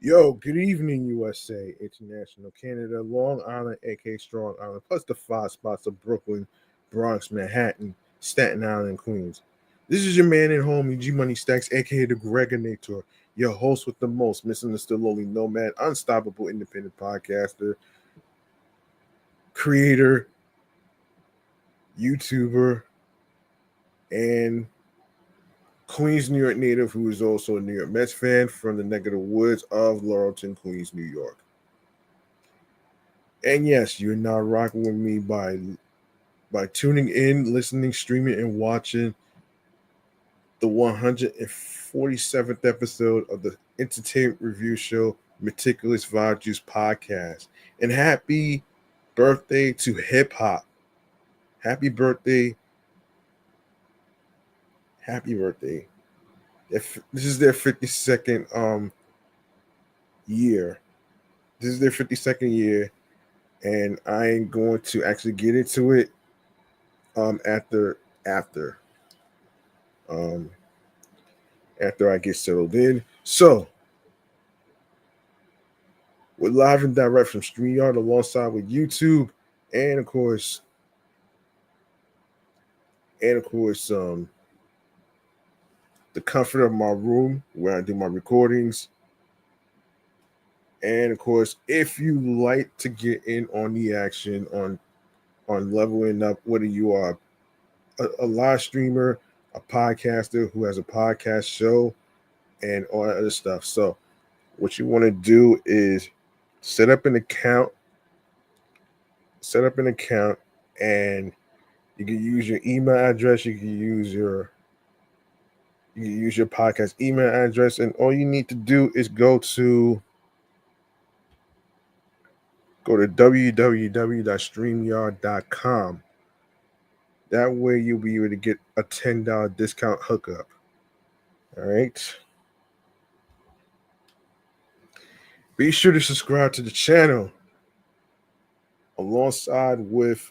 Yo, good evening, USA, International Canada, Long Island, aka Strong Island, plus the five spots of Brooklyn, Bronx, Manhattan, Staten Island, and Queens. This is your man and homie, G Money Stacks, aka the Gregonator, your host with the most, misunderstood lowly nomad, unstoppable independent podcaster, creator, YouTuber, and Queens, New York native who is also a New York Mets fan from the neck of the woods of Laurelton, Queens, New York. And yes, you're now rocking with me by tuning in, listening, streaming, and watching the 147th episode of the entertainment review show Meticulous Vibe Juice podcast. And happy birthday to hip hop. Happy birthday. Happy birthday. This is their 52nd year. This is their 52nd year, and I am going to actually get into it after um after I get settled in. So we're live and direct from StreamYard alongside with YouTube and of course the comfort of my room where I do my recordings. And of course, if you like to get in on the action on leveling up, whether you are a live streamer, a podcaster who has a podcast show, and all that other stuff. So what you want to do is set up an account, set up an account, and you can use your email address. You can use your podcast email address, and all you need to do is go to www.streamyard.com. That way, you'll be able to get a $10 discount hookup. All right. Be sure to subscribe to the channel alongside with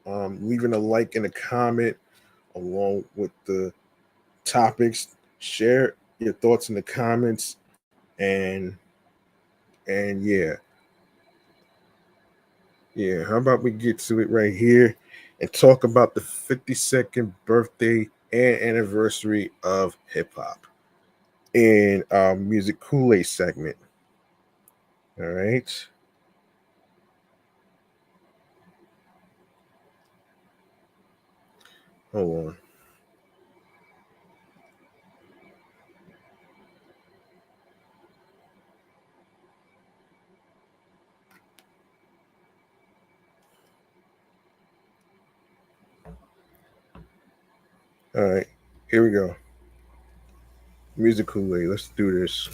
leaving a like and a comment along with the topics. Share your thoughts in the comments, and yeah. How about we get to it right here and talk about the 52nd birthday and anniversary of hip hop in our music Kool-Aid segment. All right. Hold on. All right. Here we go. Music Kool-Aid. Let's do this.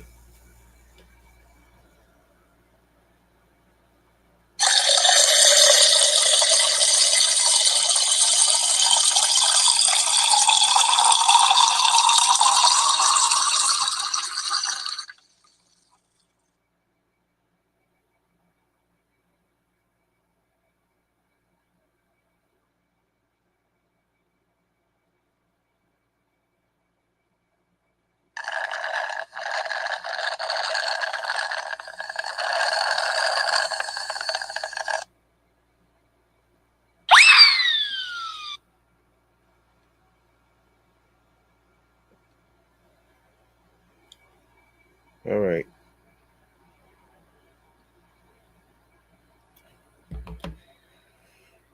All right.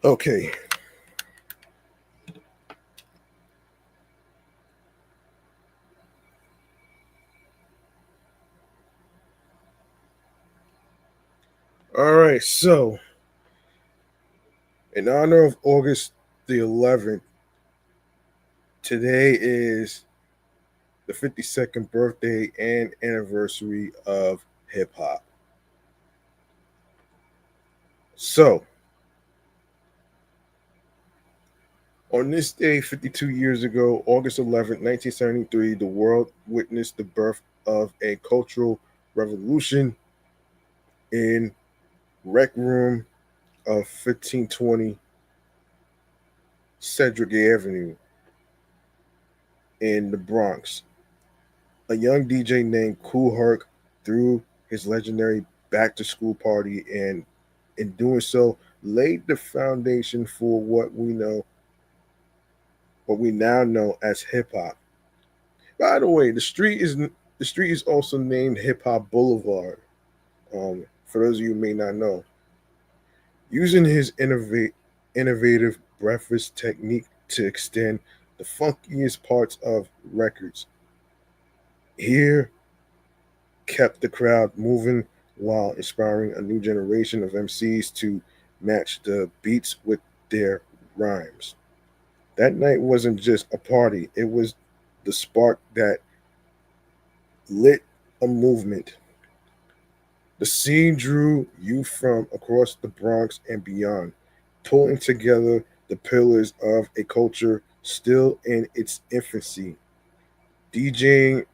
Okay. All right. So, in honor of August the 11th, today is the 52nd birthday and anniversary of hip hop. So, on this day, 52 years ago, August 11th, 1973, the world witnessed the birth of a cultural revolution in Rec Room of 1520 Cedric Avenue in the Bronx. A young DJ named Kool Herc threw his legendary back to school party and in doing so laid the foundation for what we now know as hip hop. By the way, the street is also named Hip Hop Boulevard. For those of you who may not know, using his innovative breakfast technique to extend the funkiest parts of records. Here kept the crowd moving while inspiring a new generation of MCs to match the beats with their rhymes. That night wasn't just a party, it was the spark that lit a movement. The scene drew youth from across the Bronx and beyond, pulling together the pillars of a culture still in its infancy: DJing,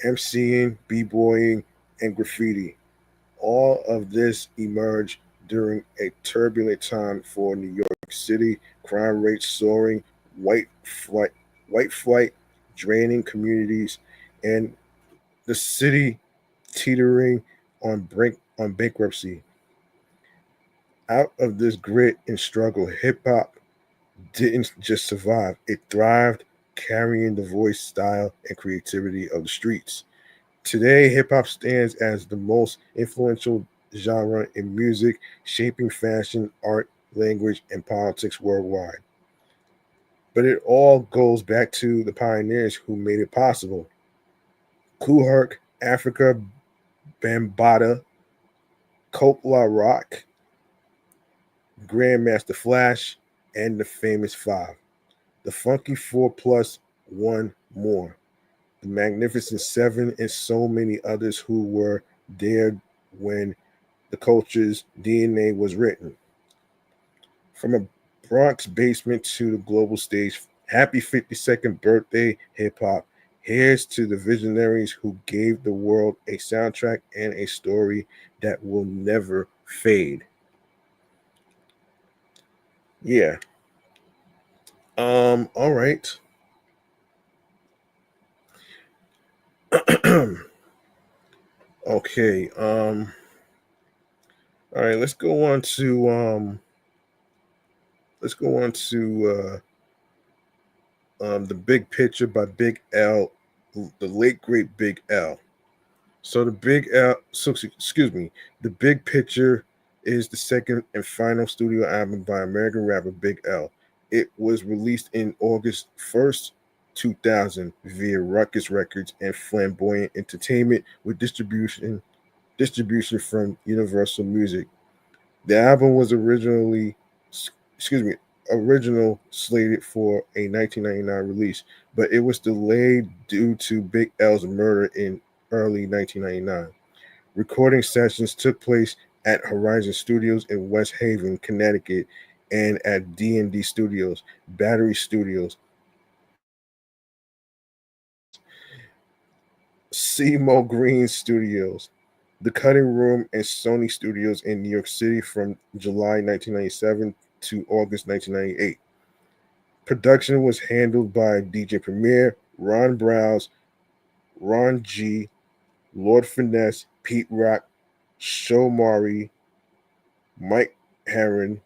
MCing, b-boying, and graffiti. All of this emerged during a turbulent time for New York City, crime rates soaring, white flight, white flight draining communities, and the city teetering on bankruptcy. Out of this grit and struggle, hip hop didn't just survive; it thrived, carrying the voice, style, and creativity of the streets. Today, hip hop stands as the most influential genre in music, shaping fashion, art, language, and politics worldwide. But it all goes back to the pioneers who made it possible. Kool Herc, Africa Bambaataa, Coke La Rock, Grandmaster Flash, and the famous Five. The Funky Four plus one more. The Magnificent Seven, and so many others who were there when the culture's DNA was written. From a Bronx basement to the global stage, happy 52nd birthday, hip hop. Here's to the visionaries who gave the world a soundtrack and a story that will never fade. Yeah. All right. Okay. All right, let's go on to the Big Picture by Big L, the late great Big L. So excuse me, the Big Picture is the second and final studio album by American rapper Big L. It was released in August 1st, 2000 via Ruckus Records and Flamboyant Entertainment with distribution from Universal Music. The album was excuse me, original slated for a 1999 release, but it was delayed due to Big L's murder in early 1999. Recording sessions took place at Horizon Studios in West Haven, Connecticut, and at D&D Studios, Battery Studios, Seymour Green Studios, The Cutting Room, and Sony Studios in New York City from July 1997 to August 1998. Production was handled by DJ Premier, Ron Browse, Ron G, Lord Finesse, Pete Rock, Show Mari, Mike Heron,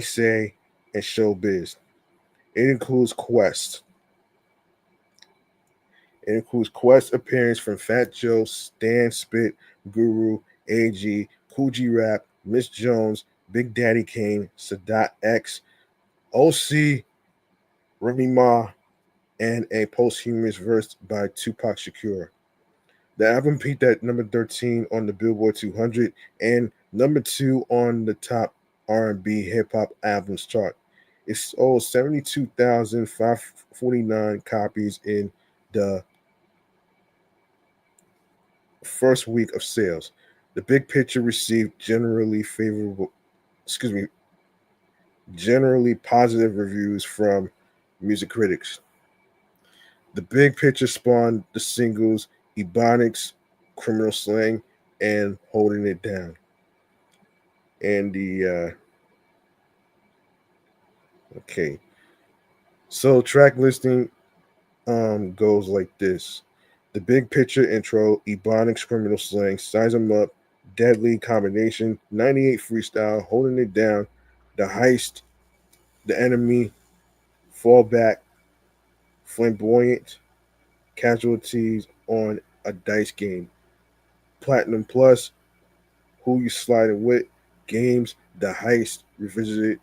Say, and Showbiz. It includes Quest. It includes Quest appearance from Fat Joe, Stan Spit, Guru, AG, Coogee Rap, Miss Jones, Big Daddy Kane, Sadat X, OC, Remy Ma, and a posthumous verse by Tupac Shakur. The album peaked at number 13 on the Billboard 200 and number 2 on the top R&B hip hop albums chart. It sold 72,549 copies in the first week of sales. The Big Picture received excuse me, generally positive reviews from music critics. The Big Picture spawned the singles Ebonics, Criminal Slang, and Holding It Down. And okay. So track listing goes like this. The big picture intro, Ebonics criminal slang, size 'em up, deadly combination, 98 freestyle, holding it down, the heist, the enemy, fallback, flamboyant, casualties on a dice game. Platinum Plus, who you sliding with, games, the heist, revisited,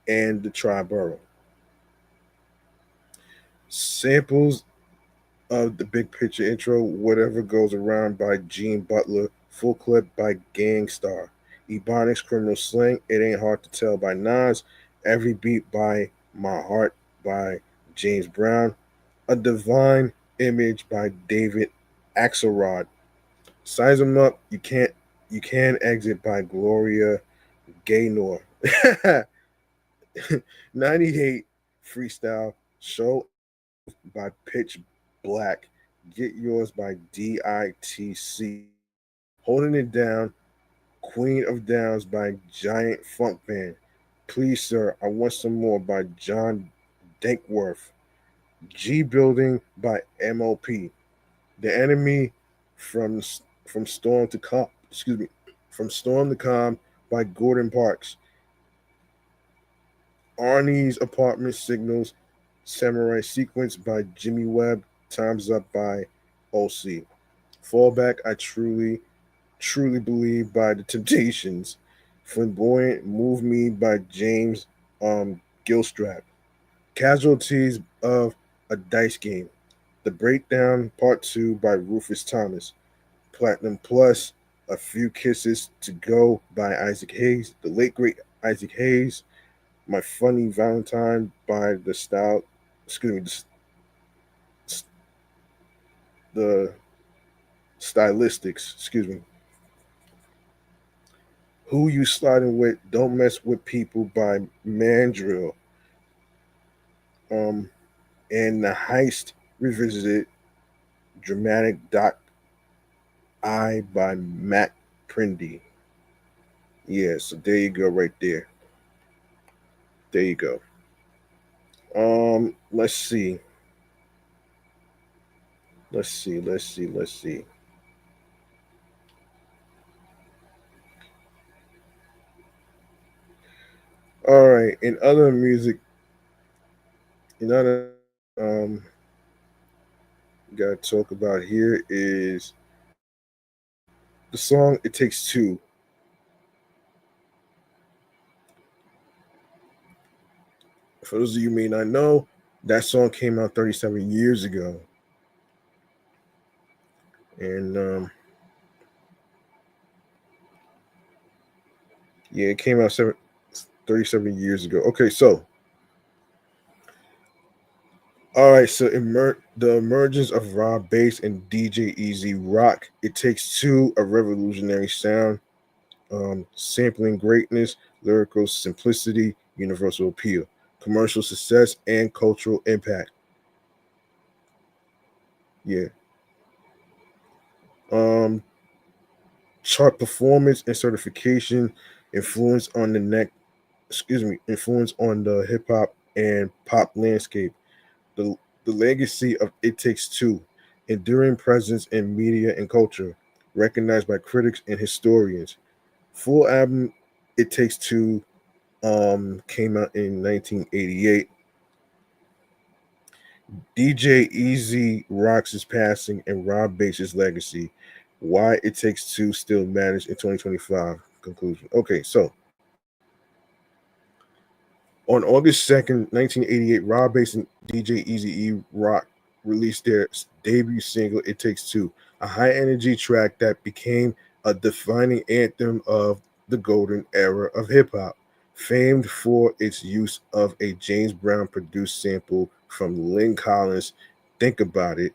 and the Triborough. Samples of the big picture intro, whatever goes around by Gene Butler, full clip by Gangstar. Ebonics criminal slang, it ain't hard to tell by Nas, every beat by My Heart by James Brown, a divine image by David Axelrod. Size 'em up, you can exit by Gloria Gaynor. 98 freestyle show by Pitch Black. Get yours by DITC. Holding it down, Queen of Downs by Giant Funk Band. Please, sir, I want some more by John Dankworth. G Building by MOP. The Enemy from from Storm to Calm. Excuse me, from Storm to Calm by Gordon Parks. Arnie's Apartment Signals, Samurai Sequence by Jimmy Webb, Time's Up by OC. Fallback, I truly believe by The Temptations. Flamboyant, Move Me by James Gilstrap. Casualties of a Dice Game. The Breakdown, Part 2 by Rufus Thomas. Platinum Plus, A Few Kisses to Go by Isaac Hayes, the late great Isaac Hayes. My Funny Valentine by the style, excuse me, the stylistics, excuse me. Who You Sliding With, Don't Mess With People by Mandrill. Um, and The Heist Revisited, Dramatic Doc I by Matt Prindy. Yeah, so there you go, right there. There you go. Let's see. Let's see. All right. In other music, in other gotta talk about here is the song "It Takes Two." For those of you who may not know, that song came out 37 years ago, and yeah, it came out 37 years ago. Okay, so all right, so the emergence of raw bass and DJ Easy Rock. It Takes Two, a revolutionary sound, sampling greatness, lyrical simplicity, universal appeal, commercial success, and cultural impact. Yeah. Um, chart performance and certification, influence on the neck. Excuse me, influence on the hip hop and pop landscape. The the legacy of It Takes Two, enduring presence in media and culture, recognized by critics and historians. Full album It Takes Two came out in 1988. DJ Easy Rocks his passing and Rob Bass's legacy. Why It Takes Two still matters in 2025. Conclusion. Okay, so on August 2nd, 1988, Rob Bass and DJ Easy E Rock released their debut single It Takes Two, a high energy track that became a defining anthem of the golden era of hip hop, famed for its use of a James Brown produced sample from Lynn Collins' Think About It.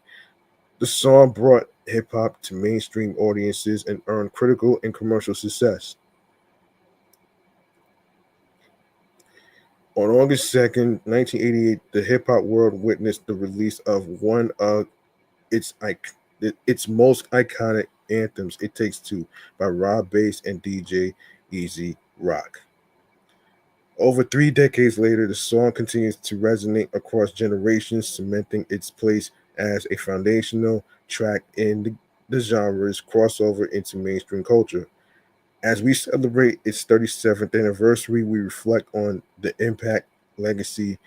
The song brought hip hop to mainstream audiences and earned critical and commercial success. On August 2nd, 1988, the hip hop world witnessed the release of one of its its most iconic anthems, "It Takes Two" by Rob Bass and DJ Easy Rock. Over 3 decades later, the song continues to resonate across generations, cementing its place as a foundational track in the genre's crossover into mainstream culture. As we celebrate its 37th anniversary, we reflect on the impact, legacy,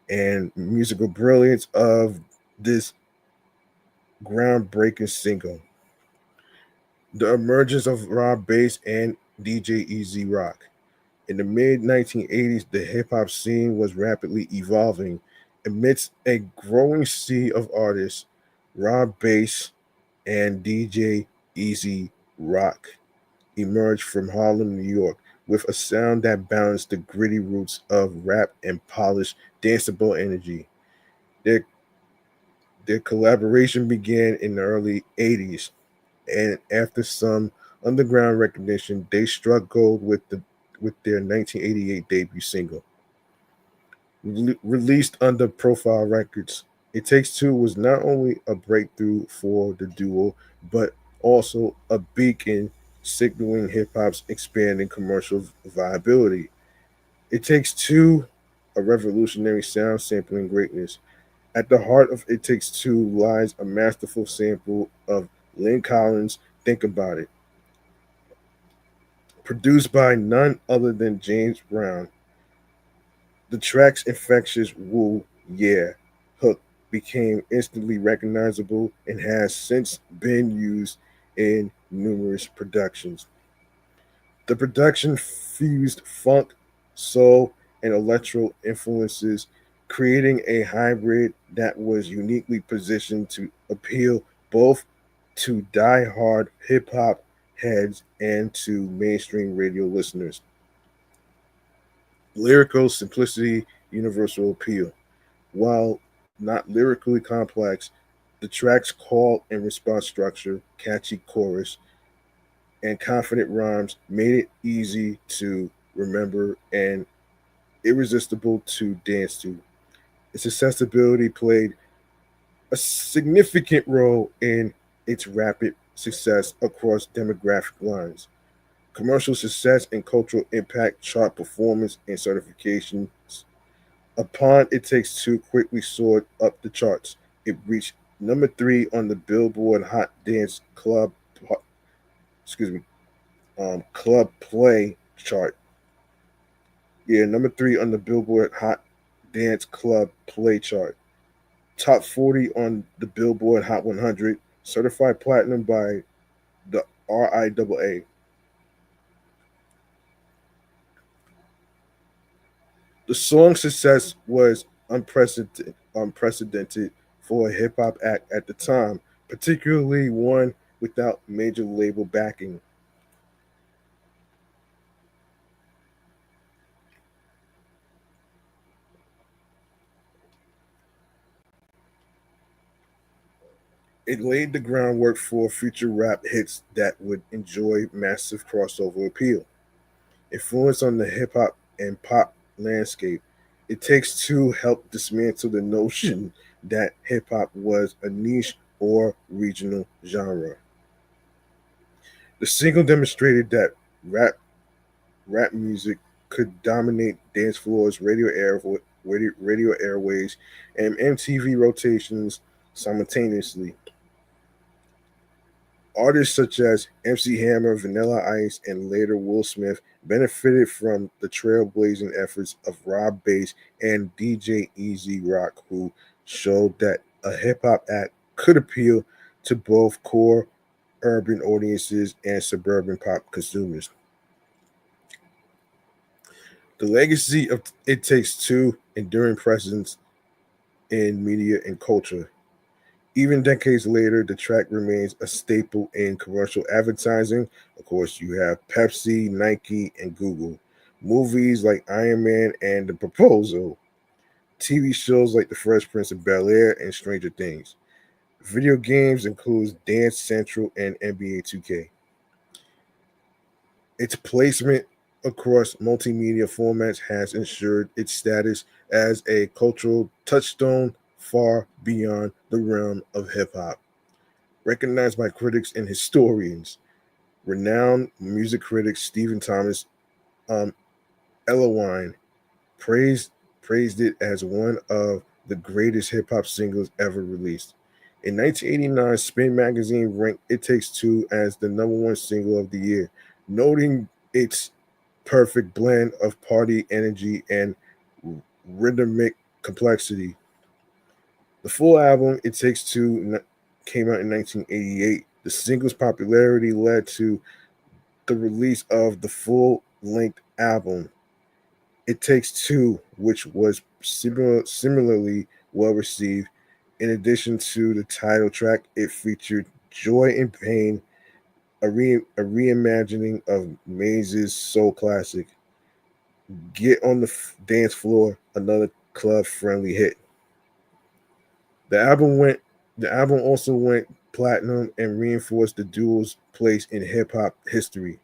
and musical brilliance of this groundbreaking single. The emergence of raw bass and DJ Easy Rock. In the mid 1980s, the hip hop scene was rapidly evolving. Amidst a growing sea of artists, raw bass and DJ Easy Rock emerged from Harlem, New York, with a sound that balanced the gritty roots of rap and polished, danceable energy. Their, their collaboration began in the early 80s, and after some underground recognition, they struck gold with their 1988 debut single. Released under Profile Records, It Takes Two was not only a breakthrough for the duo, but also a beacon signaling hip hop's expanding commercial viability. It Takes Two, a revolutionary sound sampling greatness. At the heart of It Takes Two lies a masterful sample of Lynn Collins' Think About It, produced by none other than James Brown. The track's infectious woo, yeah, hook became instantly recognizable and has since been used in numerous productions. The production fused funk, soul, and electro influences, creating a hybrid that was uniquely positioned to appeal both to die-hard hip hop heads and to mainstream radio listeners. Lyrical simplicity, universal appeal. While not lyrically complex, the track's call and response structure, catchy chorus, and confident rhymes made it easy to remember and irresistible to dance to. Its accessibility played a significant role in its rapid success across demographic lines. Commercial success and cultural impact, chart performance, and certifications. Upon It Takes Two quickly soared up the charts. It reached number 3 on the Billboard Hot Dance excuse me, Club Play chart. Yeah, number 3 on the Billboard Hot Dance Club Play chart. Top 40 on the Billboard Hot 100. Certified platinum by the RIAA. The song's success was unprecedented for a hip hop act at the time, particularly one without major label backing. It laid the groundwork for future rap hits that would enjoy massive crossover appeal. Influence on the hip hop and pop landscape. It Takes Two helped dismantle the notion that hip hop was a niche or regional genre. The single demonstrated that rap music could dominate dance floors, radio airways, and MTV rotations simultaneously. Artists such as MC Hammer, Vanilla Ice, and later Will Smith benefited from the trailblazing efforts of Rob Bass and DJ Easy Rock, who showed that a hip hop act could appeal to both core urban audiences and suburban pop consumers. The legacy of It Takes Two enduring presence in media and culture. Even decades later, the track remains a staple in commercial advertising. Of course, you have Pepsi, Nike, and Google. Movies like Iron Man and The Proposal. TV shows like The Fresh Prince of Bel Air and Stranger Things. Video games includes Dance Central and NBA 2K. Its placement across multimedia formats has ensured its status as a cultural touchstone far beyond the realm of hip hop. Recognized by critics and historians. Renowned music critic Stephen Thomas um, Elwine praised praised it as one of the greatest hip hop singles ever released. In 1989, Spin magazine ranked It Takes Two as the number one single of the year, noting its perfect blend of party energy and rhythmic complexity. The full album, It Takes Two, came out in 1988. The single's popularity led to the release of the full length album, It Takes Two, which was similarly well received. In addition to the title track, it featured Joy and Pain, a reimagining of Maze's soul classic. Get on the Dance Floor, another club friendly hit. The album went. The album also went platinum and reinforced the duo's place in hip hop history.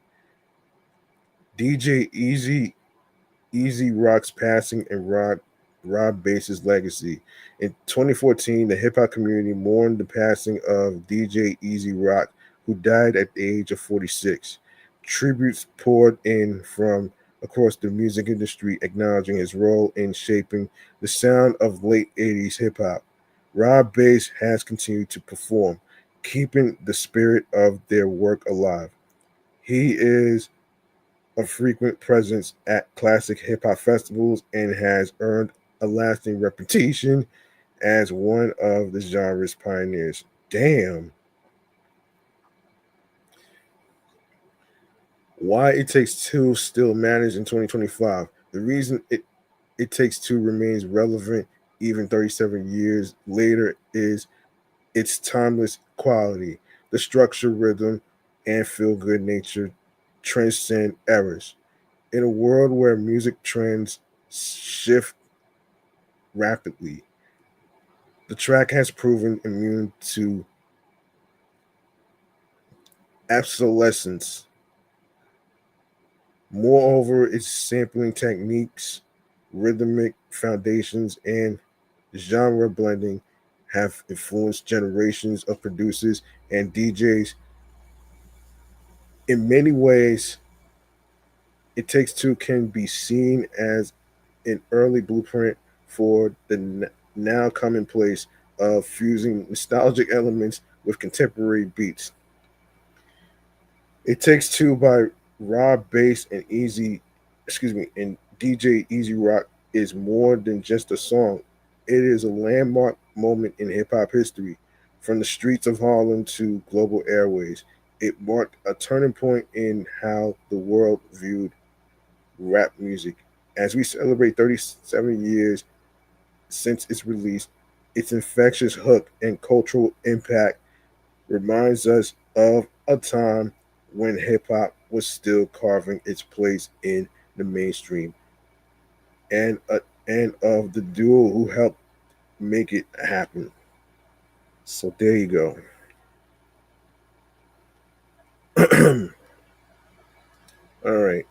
DJ Easy Rock's passing and Rob Bass's legacy. In 2014, the hip hop community mourned the passing of DJ Easy Rock, who died at the age of 46. Tributes poured in from across the music industry, acknowledging his role in shaping the sound of late 80s hip hop. Rob Bass has continued to perform, keeping the spirit of their work alive. He is a frequent presence at classic hip hop festivals and has earned a lasting reputation as one of the genre's pioneers. Damn. Why It Takes Two still matters in 2025. The reason It Takes Two remains relevant even 37 years later is its timeless quality. The structure, rhythm, and feel good nature transcend eras. In a world where music trends shift rapidly, the track has proven immune to obsolescence. Moreover, its sampling techniques, rhythmic foundations, and genre blending have influenced generations of producers and DJs. In many ways, It Takes Two can be seen as an early blueprint for the now commonplace of fusing nostalgic elements with contemporary beats. It Takes Two by Rob Bass and and DJ Easy Rock is more than just a song. It is a landmark moment in hip hop history. From the streets of Harlem to global airways, it marked a turning point in how the world viewed rap music. As we celebrate 37 years since its release, its infectious hook and cultural impact reminds us of a time when hip hop was still carving its place in the mainstream and of the duo who helped make it happen. So there you go. All right.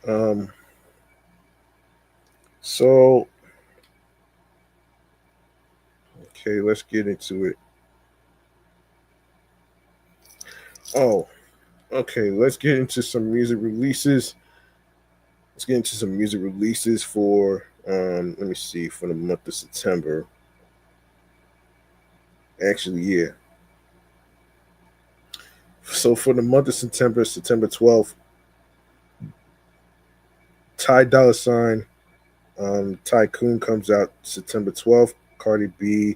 So okay, let's get into it. Oh, okay. Let's get into some music releases. Let's get into some music releases for let me see, for the month of September. Actually, yeah. So for the month of September, September 12th, Ty Dolla Sign, Tycoon comes out September 12th. Cardi B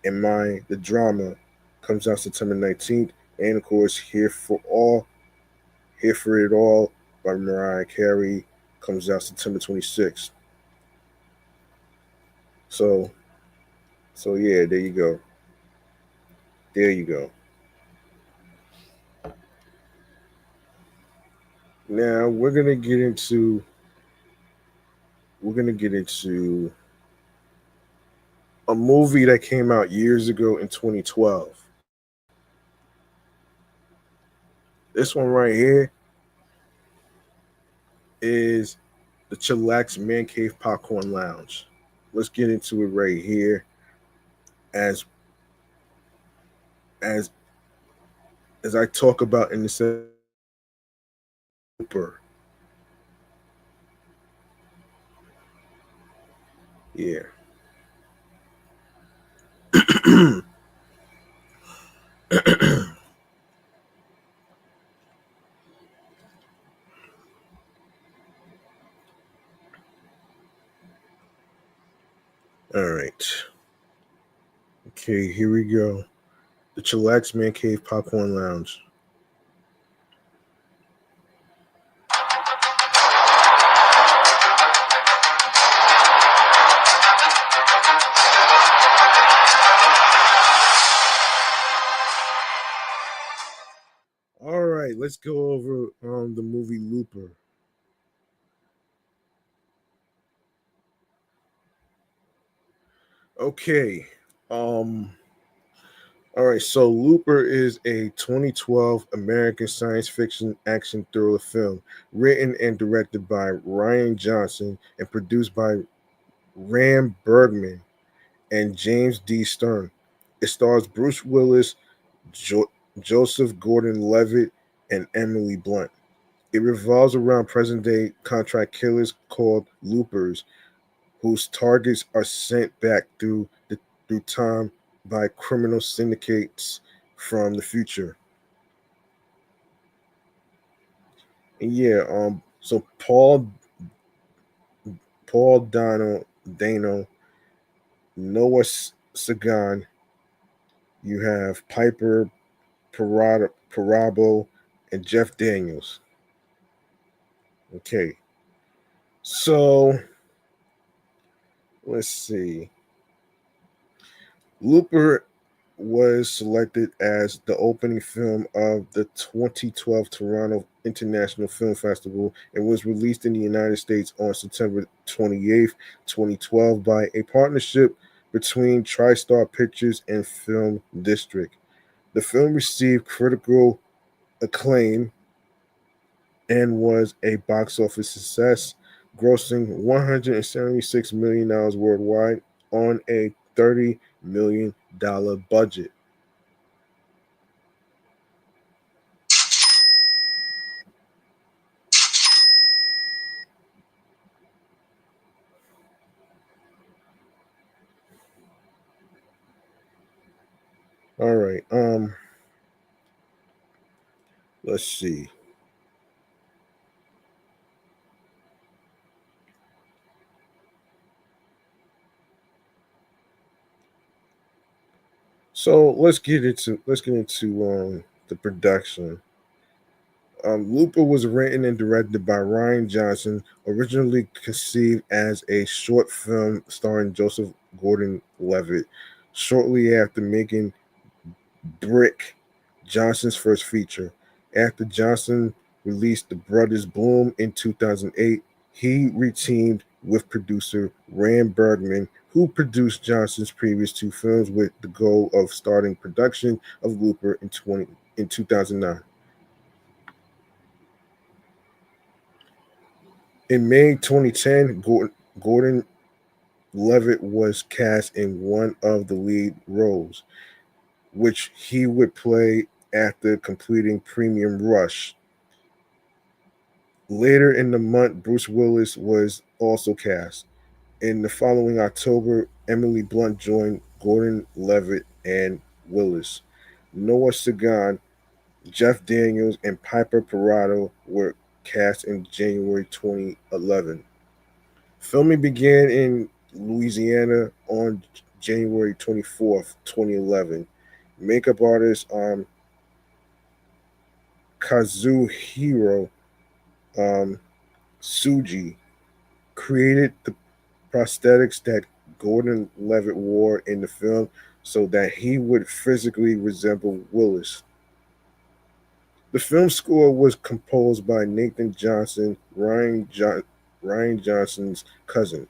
and The Drama comes out September 19th. And of course, Here for It All by Mariah Carey comes out September 26th. So, so yeah, there you go. There you go. Now we're gonna get into a movie that came out years ago in 2012. This one right here is the Chillax Man Cave Popcorn Lounge. Let's get into it right here as as as I talk about in the super. Yeah. All right. Okay, here we go. The Chillax Man Cave Popcorn Lounge. All right, let's go over the movie Looper. Okay. Um all right, so Looper is a 2012 American science fiction action thriller film written and directed by Ryan Johnson and produced by Ram Bergman and James D. Stern. It stars Bruce Willis, Joseph Gordon-Levitt, and Emily Blunt. It revolves around present-day contract killers called loopers, whose targets are sent back through time by criminal syndicates from the future. And yeah, so Paul Dano, Noah Sagan, you have Piper Parabo, and Jeff Daniels. Okay, so let's see. Looper was selected as the opening film of the 2012 Toronto International Film Festival and was released in the United States on September 28th, 2012 by a partnership between TriStar Pictures and Film District. The film received critical acclaim and was a box office success, grossing $176 million worldwide on a $30 million budget. All right. Let's see. So let's get into the production. Looper was written and directed by Ryan Johnson, originally conceived as a short film starring Joseph Gordon-Levitt. Shortly after making Brick, Johnson's first feature. After Johnson released The Brothers Bloom in 2008, he reteamed with producer Ram Bergman, who produced Johnson's previous two films with the goal of starting production of Looper in 2009. In May 2010, Gordon Levitt was cast in one of the lead roles, which he would play after completing Premium Rush. Later in the month, Bruce Willis was also cast. In the following October, Emily Blunt joined Gordon Levitt and Willis. Noah Sagan, Jeff Daniels, and Piper Parado were cast in January 2011. Filming began in Louisiana on January 24th, 2011. Makeup artist Kazuhiro um, Suji created the prosthetics that Gordon Levitt wore in the film so that he would physically resemble Willis. The film score was composed by Nathan Johnson, Ryan Johnson's cousin.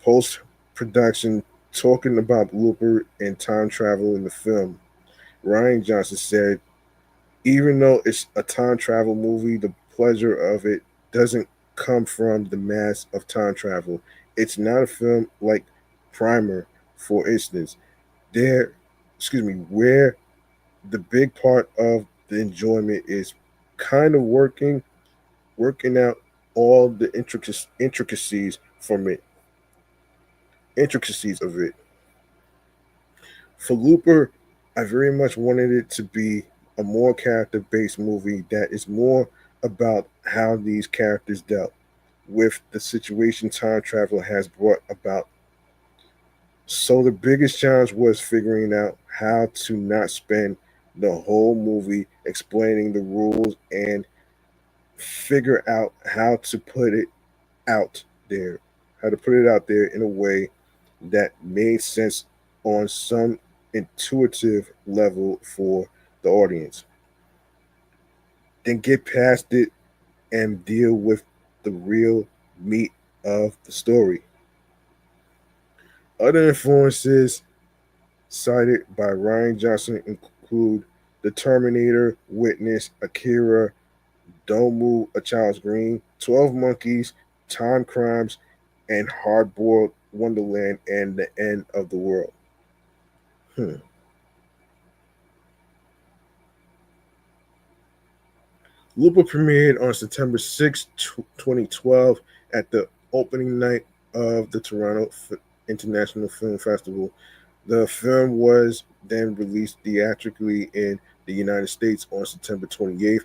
Post production, talking about Looper and time travel in the film, Ryan Johnson said, even though it's a time travel movie, the pleasure of it doesn't come from the mass of time travel. It's not a film like Primer, for instance. There, where the big part of the enjoyment is kind of working out all the intricacies from it. intricacies of it. For Looper, I very much wanted it to be a more character based movie that is more about how these characters dealt with the situation time travel has brought about. So the biggest challenge was figuring out how to not spend the whole movie explaining the rules and figure out out there, how to put it out there in a way that made sense on some intuitive level for the audience. Then get past it and deal with the real meat of the story. Other influences cited by Ryan Johnson include The Terminator, Witness, Akira, Don't Move a Child's Green, 12 Monkeys, Time Crimes, and Hardboiled Wonderland and The End of the World. Hmm. Looper premiered on September 6, 2012 at the opening night of the Toronto International Film Festival. The film was then released theatrically in the United States on September 28th,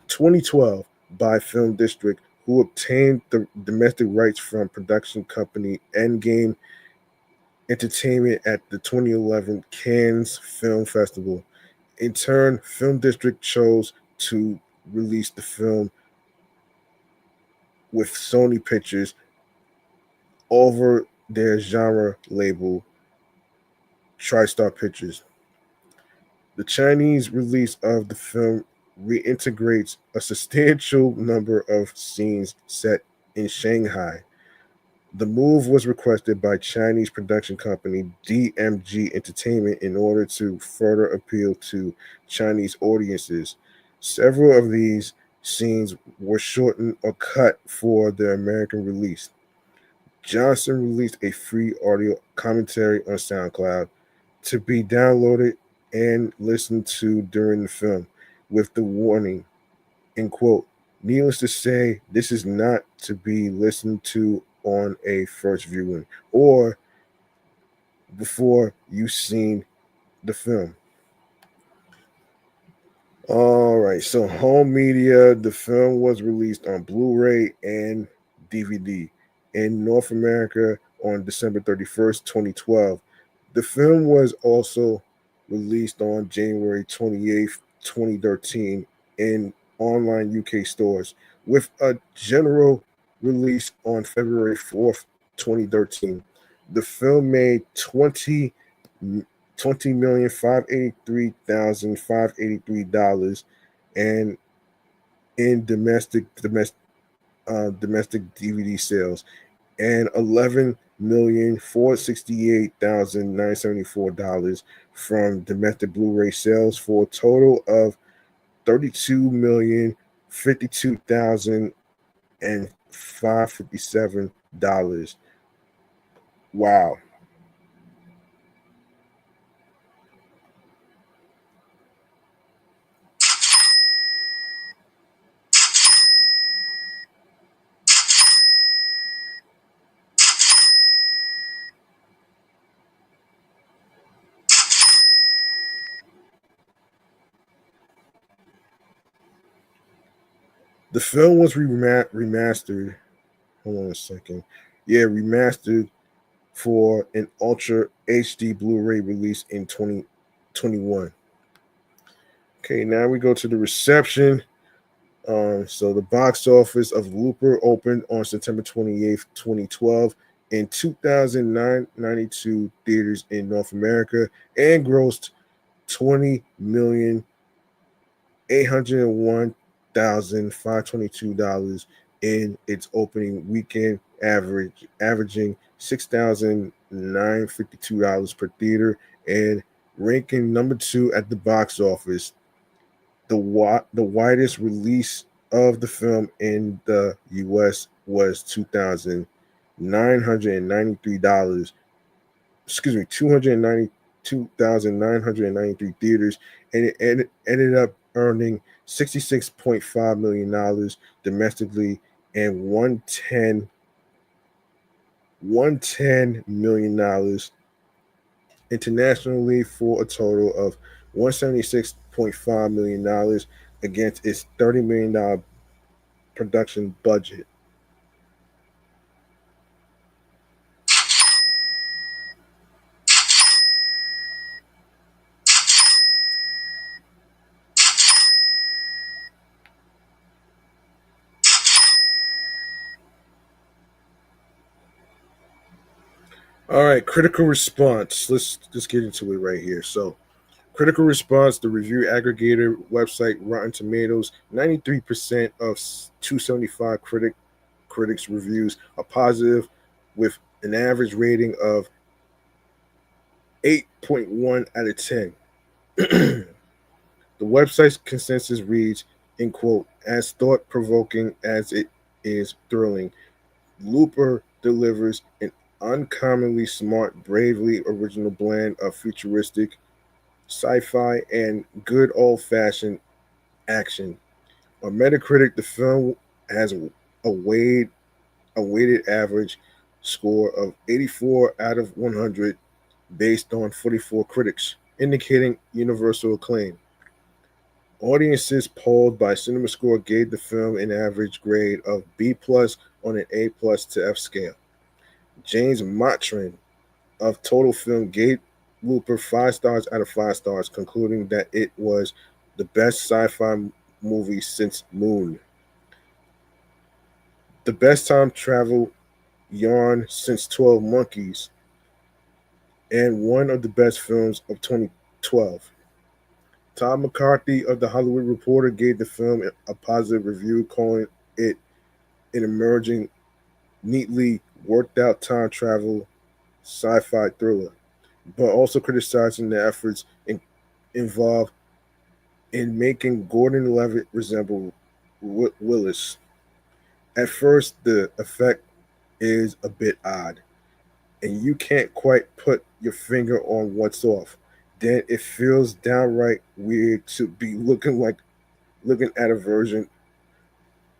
2012 by Film District, who obtained the domestic rights from production company Endgame Entertainment at the 2011 Cannes Film Festival. In turn, Film District chose to release the film with Sony Pictures over their genre label, TriStar Pictures. The Chinese release of the film reintegrates a substantial number of scenes set in Shanghai. The move was requested by Chinese production company DMG Entertainment in order to further appeal to Chinese audiences. Several of these scenes were shortened or cut for the American release. Johnson released a free audio commentary on SoundCloud to be downloaded and listened to during the film, with the warning, in quote, needless to say, this is not to be listened to on a first viewing or before you've seen the film. All right, so home media. The film was released on Blu-ray and DVD in North America on December 31st, 2012. The film was also released on January 28th, 2013 in online UK stores with a general release on February 4th, 2013. The film made 20,583,583 and in domestic DVD sales and 11,468,974 from domestic Blu-ray sales for a total of 32,052,557. Wow. The film was remastered. Hold on a second. Yeah, remastered for an Ultra HD Blu-ray release in 2021. Okay, now we go to the reception. So the box office of Looper opened on September 28th, 2012 in 2,992 theaters in North America and grossed 20,801,522 in its opening weekend, averaging $6,952 per theater and ranking number 2 at the box office. The widest release of the film in the U.S. was $2,993. Excuse me, 292,993 theaters, and it ended up earning $66.5 million domestically and 110 $110 million internationally for a total of $176.5 million against its $30 million production budget. All right, critical response. Let's just get into it right here. So, critical response, the review aggregator website Rotten Tomatoes, 93% of 275 critics reviews are positive with an average rating of 8.1 out of 10. The website's consensus reads, in quote, as thought provoking as it is thrilling, Looper delivers an uncommonly smart, bravely original blend of futuristic sci fi and good old fashioned action. On Metacritic, the film has a weighted average score of 84 out of 100 based on 44 critics, indicating universal acclaim. Audiences polled by CinemaScore gave the film an average grade of B plus on an A plus to F scale. James Matrin of Total Film gave Looper 5 stars out of 5 stars, concluding that it was the best sci-fi movie since Moon, the best time travel yarn since 12 Monkeys, and one of the best films of 2012. Todd McCarthy of The Hollywood Reporter gave the film a positive review, calling it an emerging, neatly worked out time travel sci fi thriller, but also criticizing the efforts involved in making Gordon Levitt resemble Willis. At first, the effect is a bit odd, and you can't quite put your finger on what's off. Then it feels downright weird to be looking at a version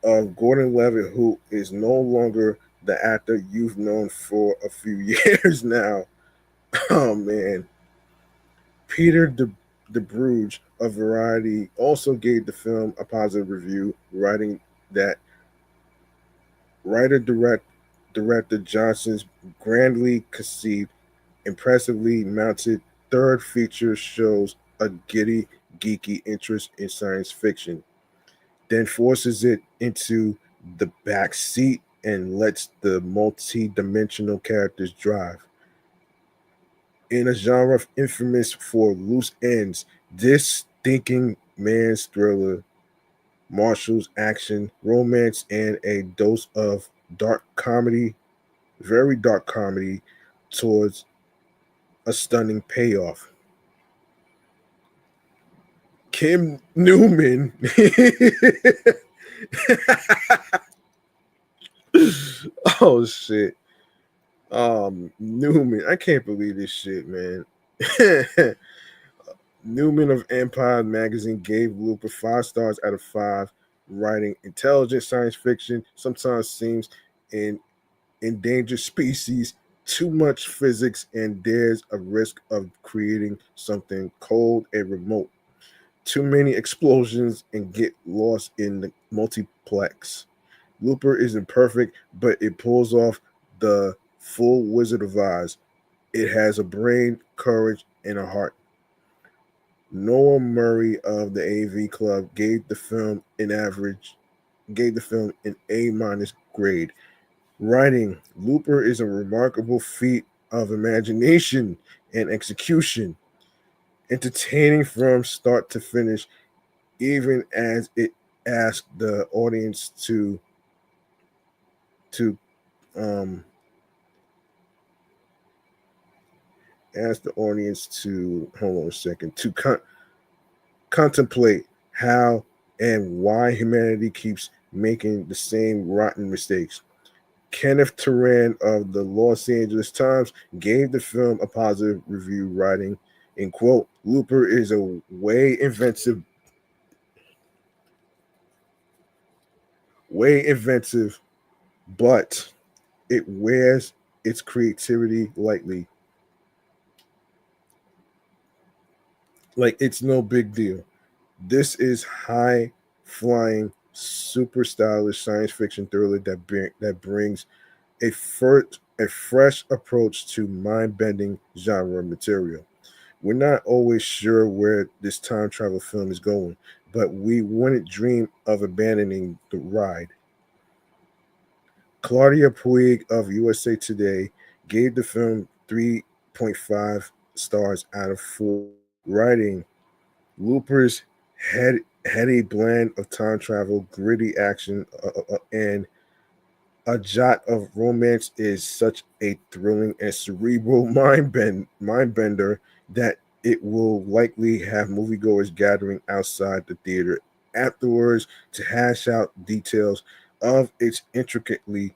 of Gordon Levitt who is no longer the actor you've known for a few years now. Oh man. Peter De Bruge of Variety also gave the film a positive review, writing that director Johnson's grandly conceived, impressively mounted third feature shows a giddy, geeky interest in science fiction, then forces it into the back seat and lets the multi-dimensional characters drive. In a genre infamous for loose ends, this thinking man's thriller marshals action, romance, and a dose of dark comedy, very dark comedy, towards a stunning payoff. Kim Newman. Oh shit. Newman. I can't believe this shit, man. Newman of Empire magazine gave Looper 5 stars out of 5, writing intelligent science fiction sometimes seems an endangered species, too much physics, and there's a risk of creating something cold and remote. Too many explosions and get lost in the multiplex. Looper isn't perfect, but it pulls off the full Wizard of Oz. It has a brain, courage, and a heart. Noah Murray of the AV Club gave the film an A minus grade, writing Looper is a remarkable feat of imagination and execution, entertaining from start to finish, even as it asked the audience to um ask the audience to hold on a second to contemplate how and why humanity keeps making the same rotten mistakes. Kenneth Turan of the Los Angeles Times gave the film a positive review, writing, in quote, Looper is a way inventive, but it wears its creativity lightly, like it's no big deal. This is high flying, super stylish science fiction thriller that brings a fresh approach to mind bending genre material. We're not always sure where this time travel film is going, but we wouldn't dream of abandoning the ride. Claudia Puig of USA Today gave the film 3.5 stars out of 4, writing Looper's had had a blend of time travel, gritty action, and a jot of romance is such a thrilling and cerebral mind bender that it will likely have moviegoers gathering outside the theater afterwards to hash out details of its intricately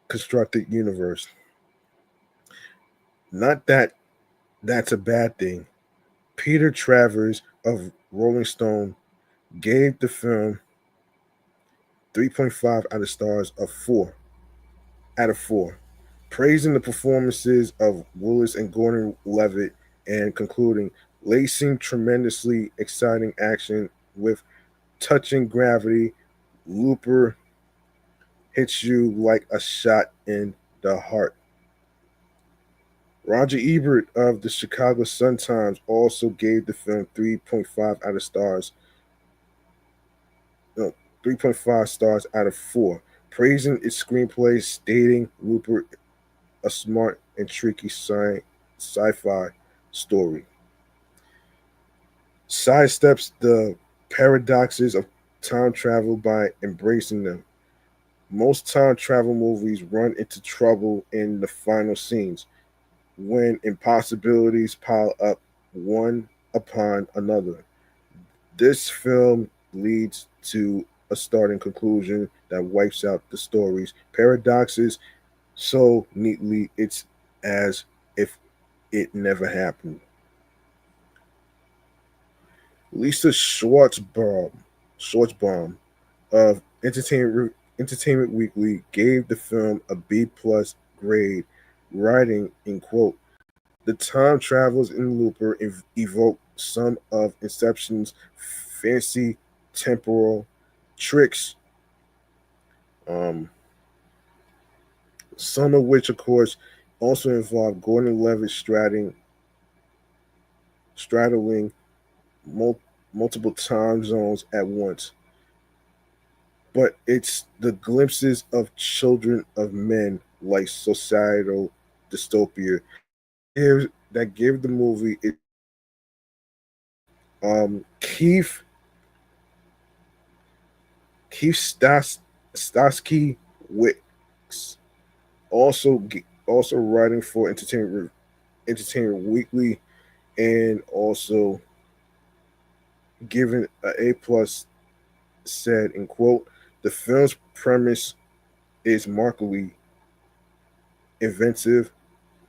constructed universe. Not that that's a bad thing. Peter Travers of Rolling Stone gave the film 3.5 out of stars of 4 out of 4, praising the performances of Willis and Gordon Levitt and concluding, lacing tremendously exciting action with touching gravity, Looper hits you like a shot in the heart. Roger Ebert of the Chicago Sun-Times also gave the film 3.5 out of stars, no, 3.5 stars out of 4, praising its screenplay, stating Looper a smart and tricky sci-fi story. Sidesteps the paradoxes of time travel by embracing them. Most time travel movies run into trouble in the final scenes when impossibilities pile up one upon another. This film leads to a starting conclusion that wipes out the story's paradoxes so neatly it's as if it never happened. Lisa Schwartzbaum of Entertainment Weekly gave the film a B plus grade, writing in quote, "The time travels in Looper evoke some of Inception's fancy temporal tricks, um, some of which, of course, also involve Gordon Levitt straddling mul- multiple time zones at once. But it's the glimpses of children of men like societal dystopia that give the movie it. Keith Stasky Wicks also writing for Entertainment Weekly and also given a plus, said in quote, the film's premise is markedly inventive,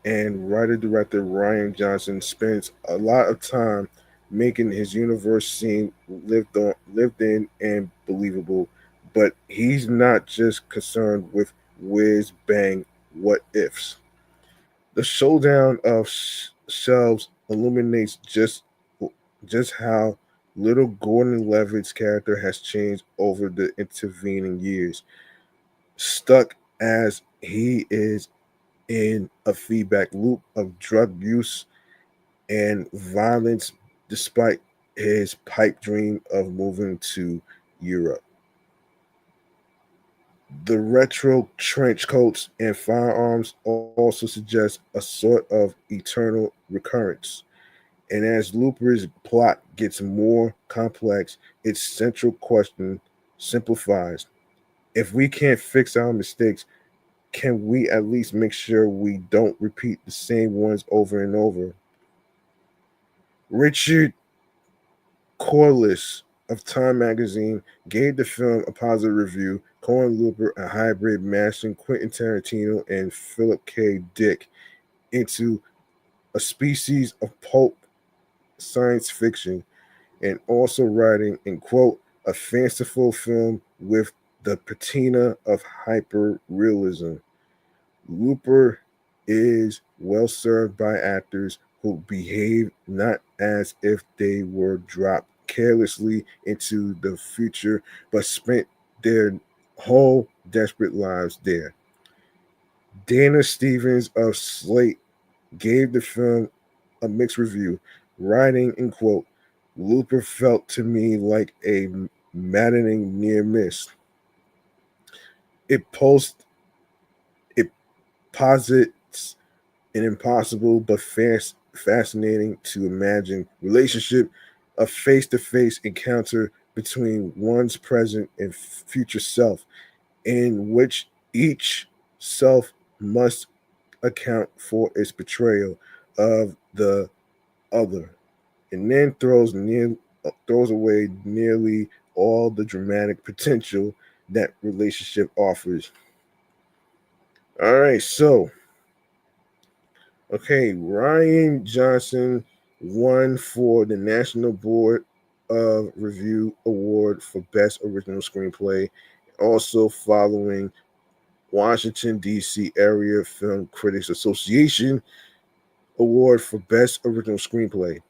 and writer director Ryan Johnson spends a lot of time making his universe seem lived in and believable, but he's not just concerned with whiz bang what ifs. The showdown of shelves illuminates just how little Gordon Levitt's character has changed over the intervening years, stuck as he is in a feedback loop of drug use and violence despite his pipe dream of moving to Europe. The retro trench coats and firearms also suggest a sort of eternal recurrence. And as Looper's plot gets more complex, its central question simplifies. If we can't fix our mistakes, can we at least make sure we don't repeat the same ones over and over? Richard Corliss of Time magazine gave the film a positive review, calling Looper a hybrid mashing Quentin Tarantino and Philip K. Dick into a species of pulp science fiction, and also writing in quote, a fanciful film with the patina of hyper realism. Looper is well served by actors who behave not as if they were dropped carelessly into the future, but spent their whole desperate lives there. Dana Stevens of Slate gave the film a mixed review, writing in quote, Looper felt to me like a maddening near miss. It post it posits an impossible but fascinating to imagine relationship, a face-to-face encounter between one's present and future self, in which each self must account for its betrayal of the other, and then throws away nearly all the dramatic potential that relationship offers. All right, so okay, Ryan Johnson won for the National Board of Review Award for Best Original Screenplay, also following Washington D.C. Area Film Critics Association Award for Best Original Screenplay.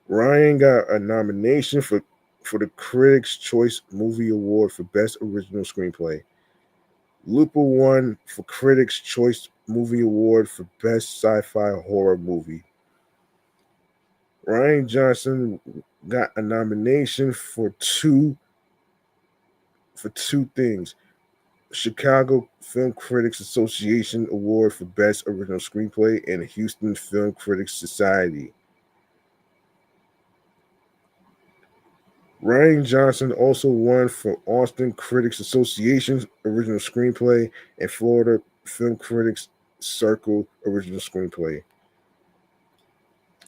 Ryan got a nomination for the Critics' Choice Movie Award for Best Original Screenplay. Looper won for Critics' Choice Movie Award for Best Sci-Fi Horror Movie. Ryan Johnson got a nomination for two things. Chicago Film Critics Association Award for Best Original Screenplay and Houston Film Critics Society. Ryan Johnson also won for Austin Critics Association's Original Screenplay and Florida Film Critics Circle Original Screenplay.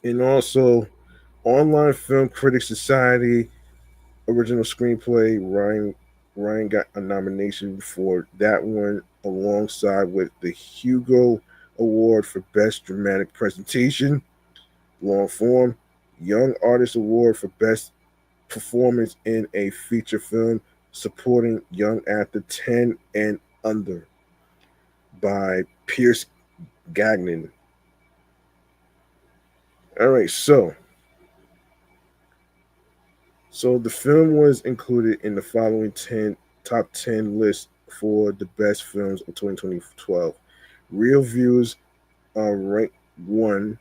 And also, Online Film Critics Society Original Screenplay. Ryan got a nomination for that one alongside with the Hugo Award for Best Dramatic Presentation, Long Form, Young Artist Award for Best Performance in a Feature Film supporting young actor 10 and under by Pierce Gagnon. All right, so the film was included in the following top 10 list for the best films of 2012. Real Views ranked 1,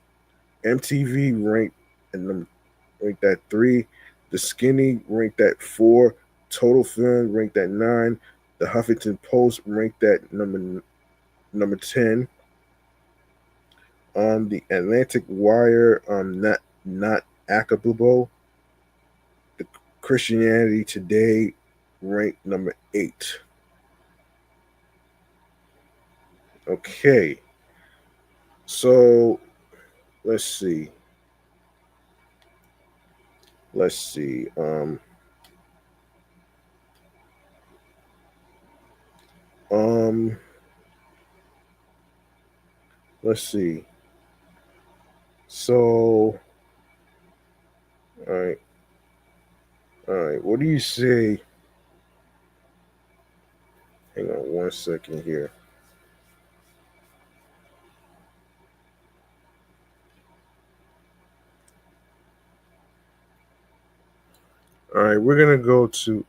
MTV ranked at 3, The Skinny ranked at 4, Total Film ranked at 9, The Huffington Post ranked at number 10, the Atlantic Wire not Akabubo, the Christianity Today ranked number 8. Okay, so let's see. Let's see. Um, let's see. So, all right, all right. What do you say? Hang on one second here. All right, we're gonna go to.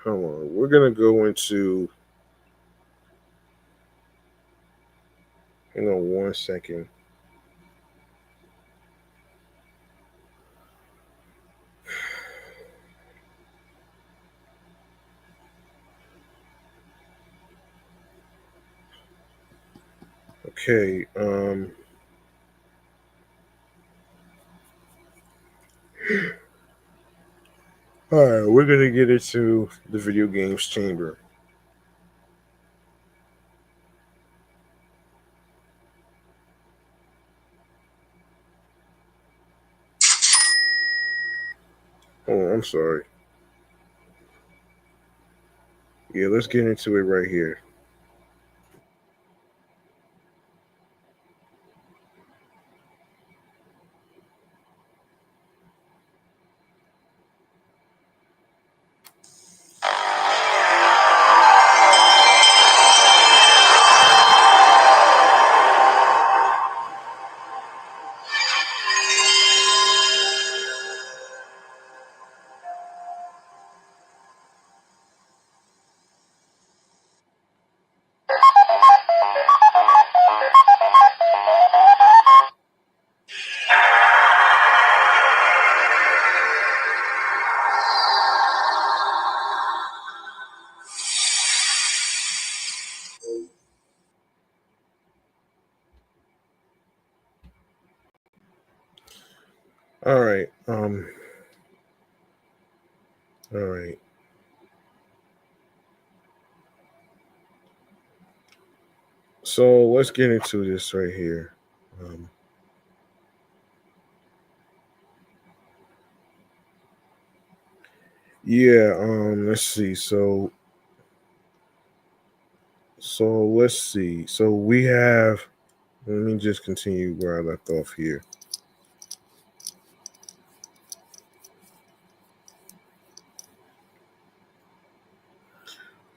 Hold on. We're gonna go into. Hang on one second. Okay. All right, we're gonna get into the video games chamber. Oh, I'm sorry. Yeah, let's get into it right here. All right. All right. So let's get into this right here. Um, yeah. Let's see. So let's see. So we have. Let me just continue where I left off here.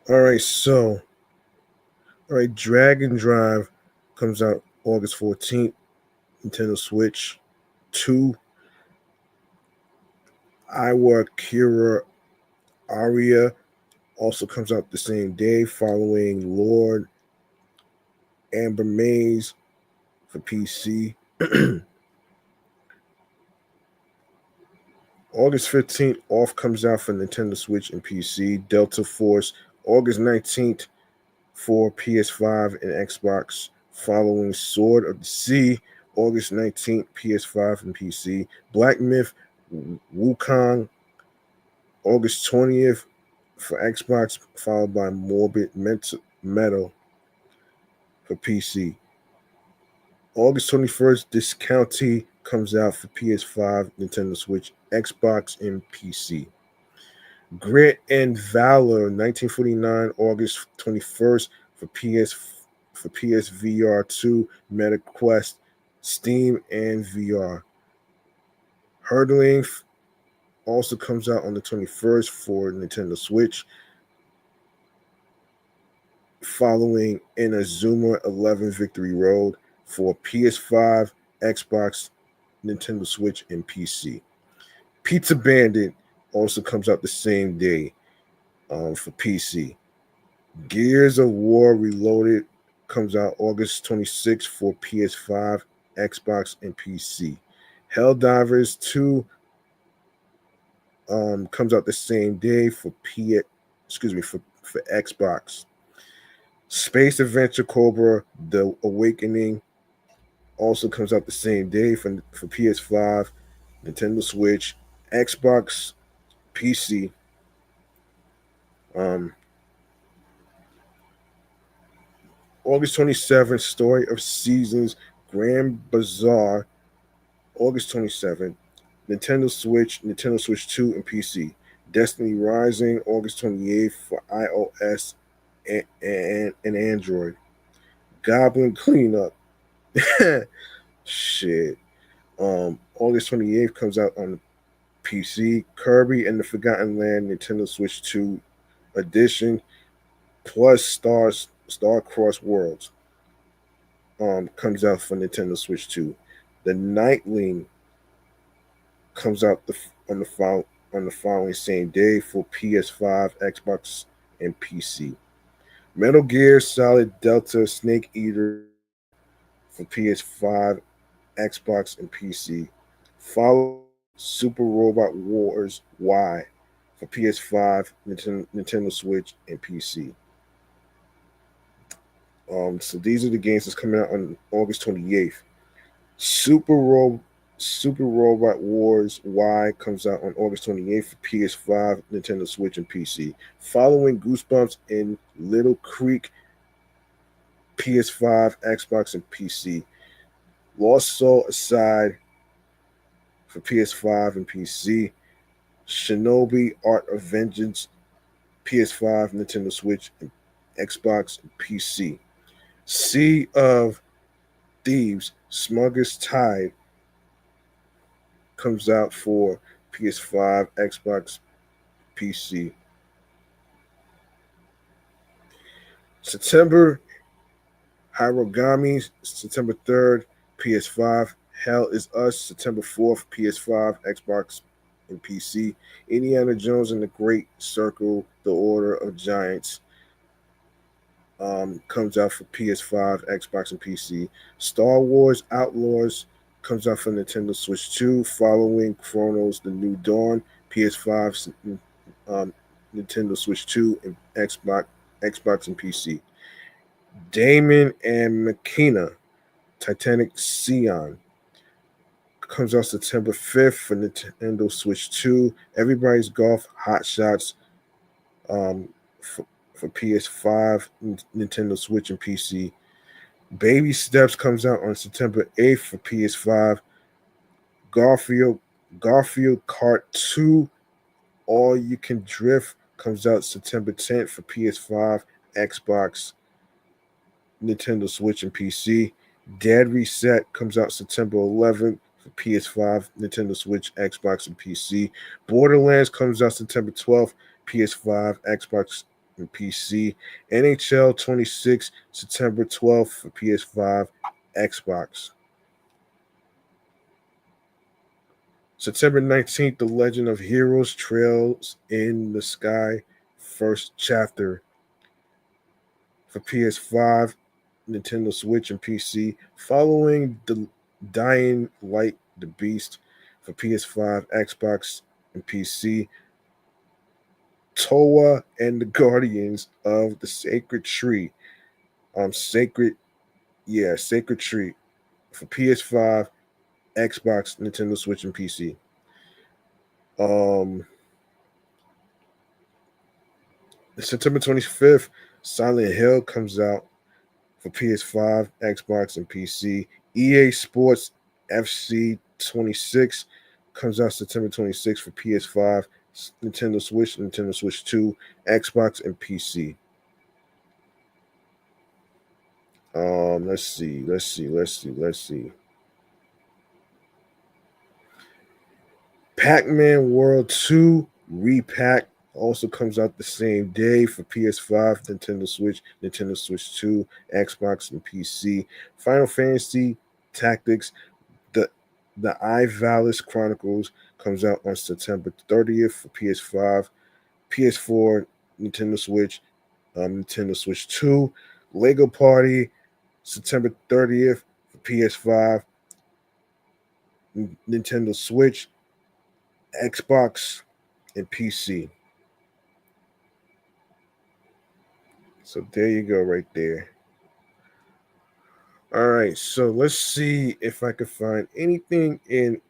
All right. All right. Dragon Drive comes out August 14th. Nintendo Switch 2. Iwa Kira Aria also comes out the same day, following Lord Amber Maze for PC. August 15th, Off comes out for Nintendo Switch and PC. Delta Force, August 19th for PS5 and Xbox. Following Sword of the Sea, August 19th, PS5 and PC. Black Myth, Wukong, August 20th for Xbox, followed by Morbid Metal for PC. August 21st, Discounty comes out for PS5, Nintendo Switch, Xbox, and PC. Grit and Valor 1949, August 21st for PSVR 2, MetaQuest, Steam, and VR. Hurdling also comes out on the 21st for Nintendo Switch, following Inazuma 11 Victory Road for PS5, Xbox, Nintendo Switch, and PC. Pizza Bandit also comes out the same day for PC. Gears of War Reloaded comes out August 26th for PS5, Xbox, and PC. Helldivers 2 comes out the same day for for Xbox. Space Adventure Cobra The Awakening also comes out the same day for PS5, Nintendo Switch, Xbox, PC. Um, August 27th, Story of Seasons Grand Bazaar, August 27th. Nintendo Switch 2, and PC. Destiny Rising, August 28th for iOS and Android. Goblin Cleanup. Shit. August 28th comes out on PC. Kirby and the Forgotten Land Nintendo Switch 2 edition plus Star Cross Worlds comes out for Nintendo Switch 2. The Nightling comes out on the following same day for PS5, Xbox, and PC. Metal Gear Solid Delta Snake Eater for PS5, Xbox, and PC. Follow Super Robot Wars Y for PS5, Nintendo Switch, and PC. So these are the games that's coming out on August 28th. Super Ro- Super Robot Wars Y comes out on August 28th for PS5, Nintendo Switch, and PC. Following Goosebumps in Little Creek, PS5, Xbox, and PC. Lost Soul Aside for PS5 and PC. Shinobi Art of Vengeance, PS5, Nintendo Switch, and Xbox, and PC. Sea of Thieves, Smuggler's Tide comes out for PS5, Xbox, PC. September, Hirogami, September 3rd, PS5. Hell is Us, September 4th, PS5, Xbox, and PC. Indiana Jones and the Great Circle, The Order of Giants comes out for PS5, Xbox, and PC. Star Wars Outlaws comes out for Nintendo Switch 2, following Chronos The New Dawn, PS5, um, Nintendo Switch 2, and Xbox and PC. Damon and Makina, Titanic Sion comes out September 5th for Nintendo Switch 2. Everybody's Golf Hot Shots um, for PS5, Nintendo Switch, and PC. Baby Steps comes out on September 8th for PS5. Garfield Garfield Kart 2 All You Can Drift comes out September 10th for PS5, Xbox, Nintendo Switch, and PC. Dead Reset comes out September 11th for PS5, Nintendo Switch, Xbox, and PC. Borderlands comes out September 12th, PS5, Xbox, and PC. NHL 26, September 12th for PS5, Xbox. September 19th, The Legend of Heroes Trails in the Sky, first chapter for PS5, Nintendo Switch, and PC. Following the Dying Light the Beast for PS5, Xbox, and PC. Toa and the Guardians of the Sacred Tree. Sacred Tree for PS5, Xbox, Nintendo Switch, and PC. Um, September 25th, Silent Hill comes out for PS5, Xbox, and PC. EA Sports FC 26 comes out September 26th for PS5, Nintendo Switch, Nintendo Switch 2, Xbox, and PC. Let's see. Pac-Man World 2 Repack also comes out the same day for PS5, Nintendo Switch 2, Xbox, and PC. Final Fantasy Tactics, the Ivalis Chronicles comes out on September 30th for PS5, PS4, Nintendo Switch, Nintendo Switch 2. Lego Party, September 30th for PS5, Nintendo Switch, Xbox, and PC. So there you go, right there. All right, so let's see if I can find anything in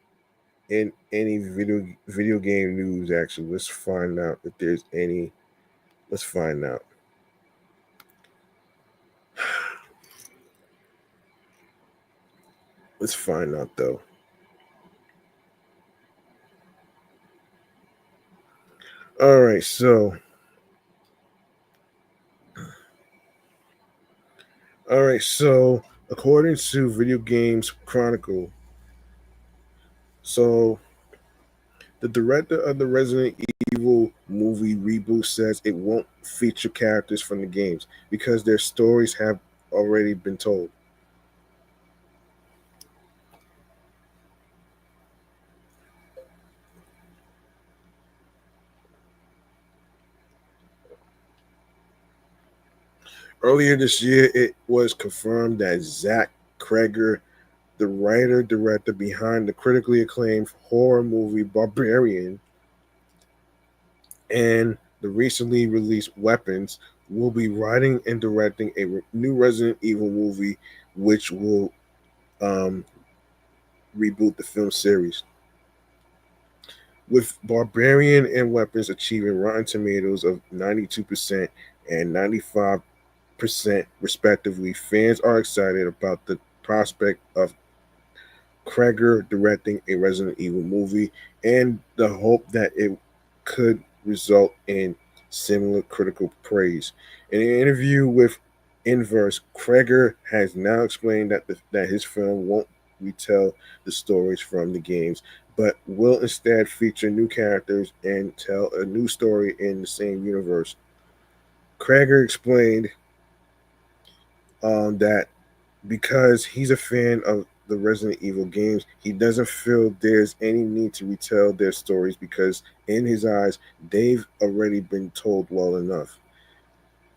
any video game news. Actually, let's find out if there's any. Let's find out. Let's find out though. All right, so according to Video Games Chronicle, so the director of the Resident Evil movie reboot says it won't feature characters from the games because their stories have already been told. Earlier this year, it was confirmed that Zach Kreger, the writer director behind the critically acclaimed horror movie Barbarian and the recently released Weapons, will be writing and directing a new Resident Evil movie, which will um, reboot the film series. With Barbarian and Weapons achieving Rotten Tomatoes of 92% and 95% respectively, fans are excited about the prospect of Kreger directing a Resident Evil movie and the hope that it could result in similar critical praise. In an interview with Inverse, Kreger has now explained that his film won't retell the stories from the games, but will instead feature new characters and tell a new story in the same universe. Kreger explained that because he's a fan of the Resident Evil games, he doesn't feel there's any need to retell their stories because, in his eyes, they've already been told well enough.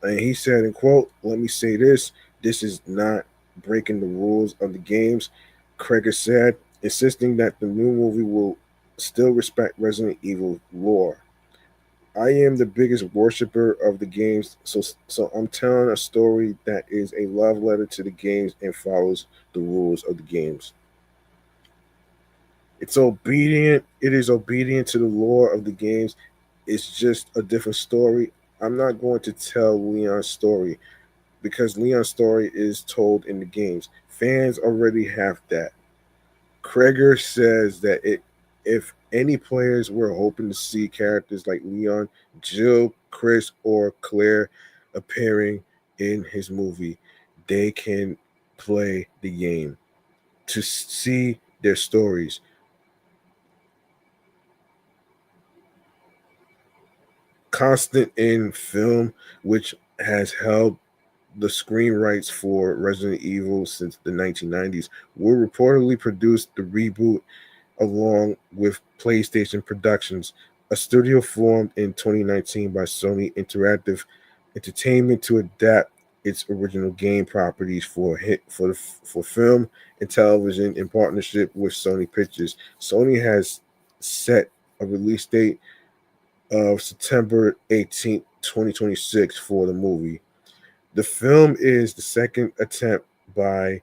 And he said, in quote, "Let me say this is not breaking the rules of the games," Kreger said, insisting that the new movie will still respect Resident Evil lore. "I am the biggest worshiper of the games, so I'm telling a story that is a love letter to the games and follows the rules of the games." It's obedient. It is obedient to the lore of the games. It's just a different story. I'm not going to tell Leon's story because Leon's story is told in the games. Fans already have that. Kreger says that if any players were hoping to see characters like Leon, Jill, Chris, or Claire appearing in his movie, they can play the game to see their stories. Constant in Film, which has held the screen rights for Resident Evil since the 1990s, will reportedly produce the reboot along with PlayStation Productions, a studio formed in 2019 by Sony Interactive Entertainment to adapt its original game properties for film and television in partnership with Sony Pictures. Sony has set a release date of September 18th, 2026 for the movie. The film is the second attempt by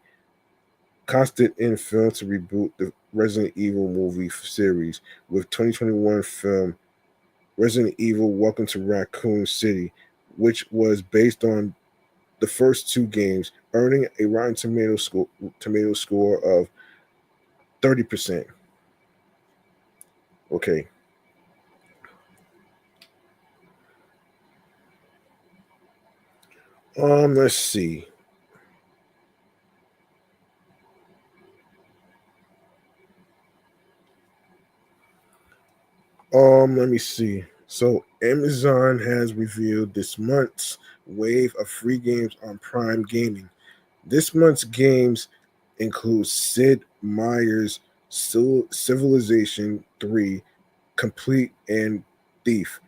Constant in Film to reboot the Resident Evil movie series with 2021 film Resident Evil Welcome to Raccoon City, which was based on the first two games, earning a Rotten tomato score of 30%. Okay. Let's see. Let me see. So Amazon has revealed this month's wave of free games on Prime Gaming. This month's games include Sid Meier's Civilization 3 Complete and Thief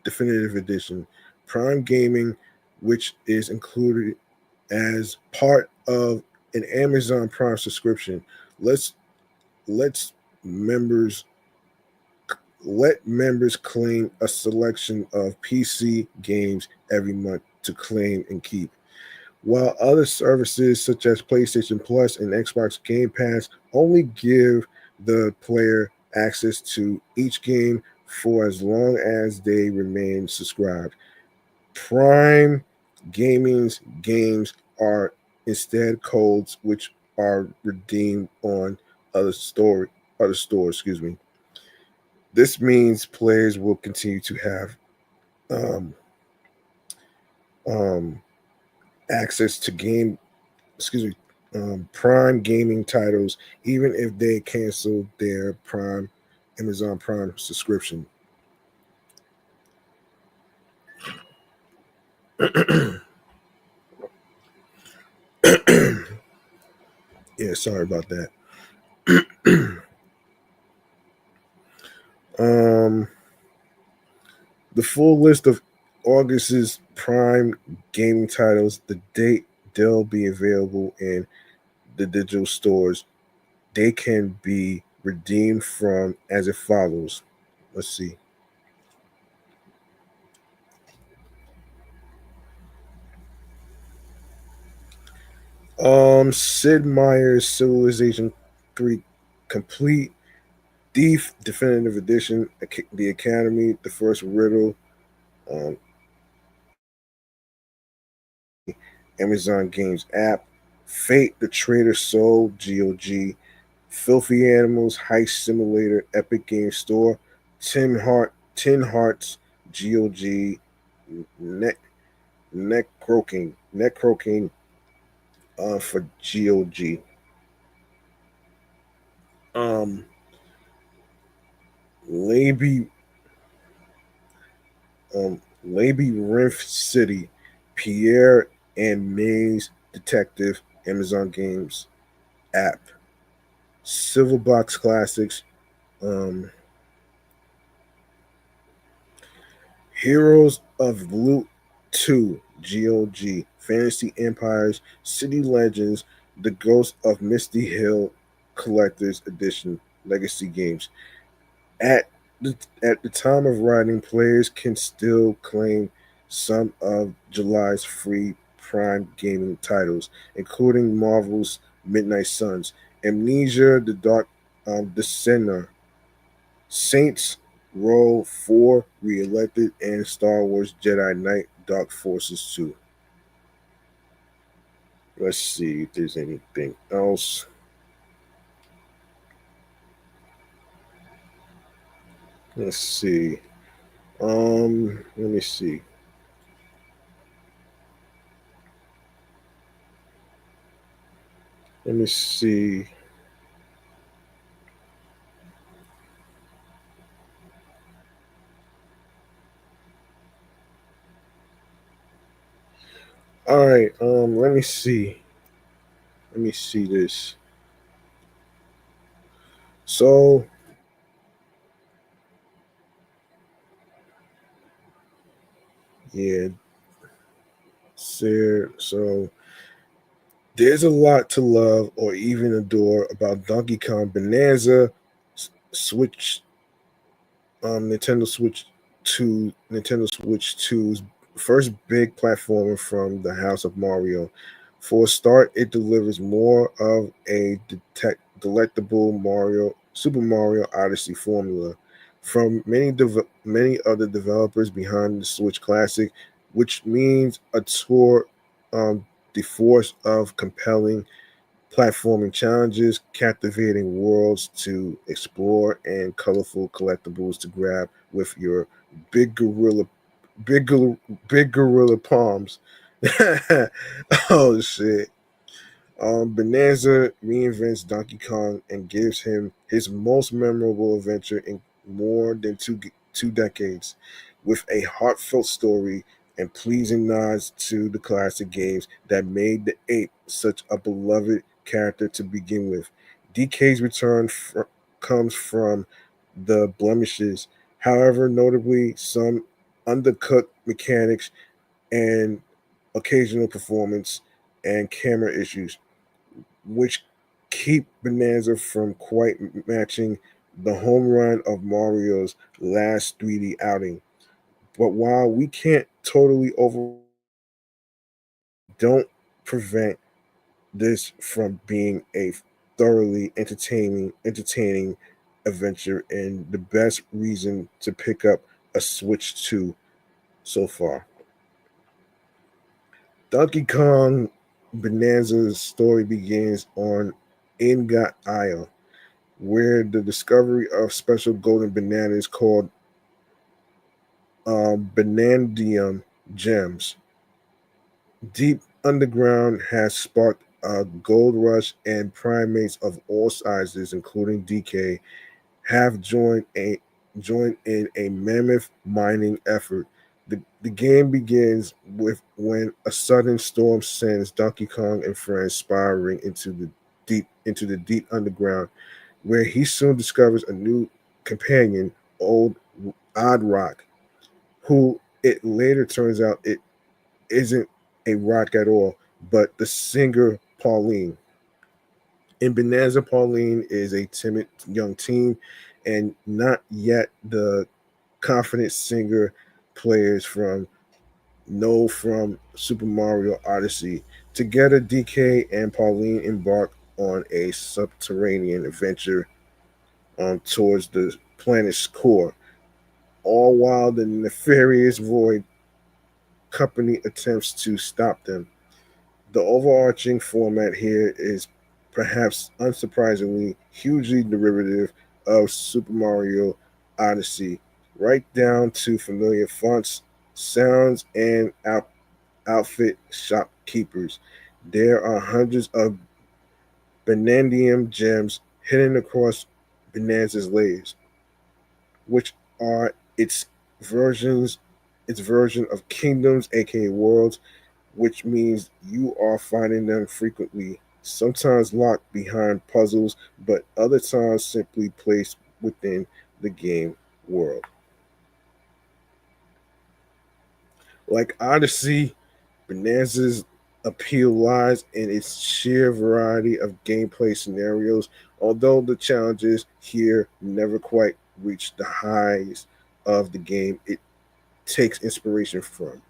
Definitive Edition. Prime Gaming, which is included as part of an Amazon Prime subscription, lets lets members let members claim a selection of PC games every month to claim and keep. While other services such as PlayStation Plus and Xbox Game Pass only give the player access to each game for as long as they remain subscribed, Prime Gaming's games are instead codes which are redeemed on other store other stores. Excuse me. This means players will continue to have um, um, access to excuse me, Prime gaming titles, even if they cancel their Prime Amazon Prime subscription. Yeah, sorry about that. um, the full list of August's Prime gaming titles, the date they'll be available in the digital stores, they can be redeemed from as it follows. Let's see. Sid Meier's Civilization 3 Complete, Thief Definitive Edition, The Academy, The First Riddle, um, Amazon Games app, Fate the Traitor Soul, GOG, Filthy Animals, Heist Simulator, Epic Game Store, Tin Hearts, GOG, Neck Neck Croaking for GOG. Um, Laby Labyrinth City, Pierre and Maze Detective, Amazon Games app, Silver Box Classics, um, Heroes of Loot 2, GOG, Fantasy Empires, City Legends, The Ghost of Misty Hill Collector's Edition, Legacy Games. At at the time of writing, players can still claim some of July's free Prime gaming titles, including Marvel's Midnight Suns, Amnesia: The Dark The Sinner, Saints Row 4 Re-elected, and Star Wars Jedi Knight Dark Forces 2. Let's see if there's anything else. Let's see. Let me see. Let me see. All right. Let me see. Let me see this. So yeah, sir. So there's a lot to love or even adore about Donkey Kong Bonanza, Switch, Nintendo Switch 2's first big platformer from the House of Mario. For a start, it delivers more of a delectable Super Mario Odyssey formula from many other developers behind the Switch Classic, which means a tour the force of compelling platforming challenges, captivating worlds to explore, and colorful collectibles to grab with your big gorilla, big gorilla, big gorilla palms. Oh shit! Bonanza reinvents Donkey Kong and gives him his most memorable adventure in more than two decades, with a heartfelt story and pleasing nods to the classic games that made the ape such a beloved character to begin with. DK's return comes from the blemishes, however, notably some undercut mechanics and occasional performance and camera issues which keep Bonanza from quite matching the home run of Mario's last 3D outing. But while we can't totally over, don't prevent this from being a thoroughly entertaining adventure and the best reason to pick up a Switch 2 so far. Donkey Kong Bonanza's story begins on Ingot Isle, where the discovery of special golden bananas called Banandium gems deep underground has sparked a gold rush, and primates of all sizes, including DK, have joined in a mammoth mining effort. The game begins with when a sudden storm sends Donkey Kong and friends spiraling into the deep underground, where he soon discovers a new companion, old Odd Rock, who it later turns out it isn't a rock at all, but the singer Pauline. In Bonanza, Pauline is a timid young teen and not yet the confident singer players from Super Mario Odyssey. Together, DK and Pauline embark on a subterranean adventure towards the planet's core, all while the nefarious Void Company attempts to stop them. The overarching format here is perhaps unsurprisingly hugely derivative of Super Mario Odyssey, right down to familiar fonts, sounds, and outfit shopkeepers. There are hundreds of Benandium gems hidden across Bonanza's layers, which are versions, its version of kingdoms, aka worlds, which means you are finding them frequently, sometimes locked behind puzzles, but other times simply placed within the game world. Like Odyssey, Bonanza's appeal lies in its sheer variety of gameplay scenarios, although the challenges here never quite reach the highs of the game it takes inspiration from.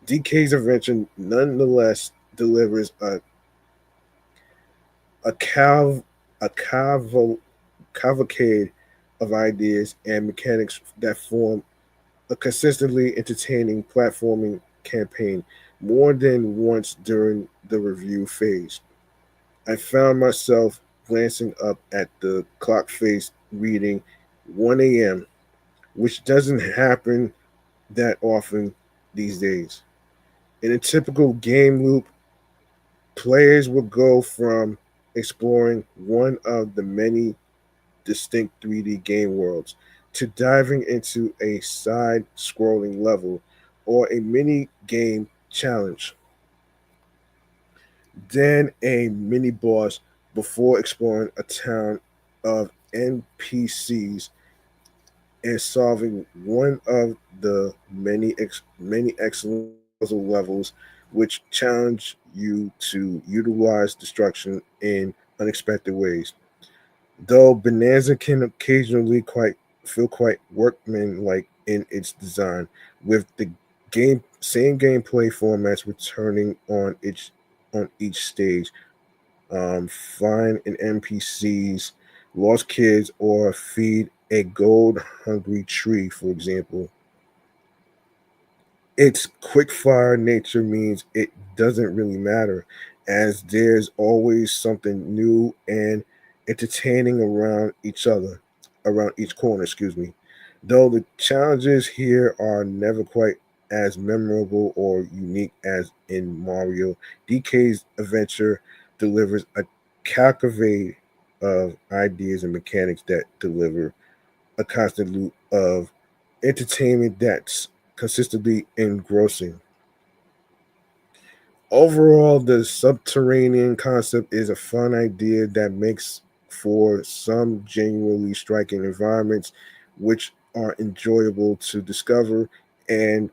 DK's Adventure nonetheless delivers a cav- a cavalcade of ideas and mechanics that form a consistently entertaining platforming campaign more than once during the review phase. I found myself glancing up at the clock face reading 1 a.m., which doesn't happen that often these days. In a typical game loop, players will go from exploring one of the many distinct 3D game worlds to diving into a side scrolling level or a mini game challenge, then a mini boss before exploring a town of NPCs and solving one of the many excellent puzzle levels which challenge you to utilize destruction in unexpected ways. Though Bonanza can occasionally quite feel quite workman-like in its design, with the same gameplay formats returning on each stage. Find an NPCs, lost kids, or feed a gold-hungry tree, for example. Its quick fire nature means it doesn't really matter, as there's always something new and entertaining around each corner, excuse me. Though the challenges here are never quite as memorable or unique as in Mario, DK's adventure delivers a calcavade of ideas and mechanics that deliver a constant loop of entertainment that's consistently engrossing. Overall, the subterranean concept is a fun idea that makes for some genuinely striking environments which are enjoyable to discover and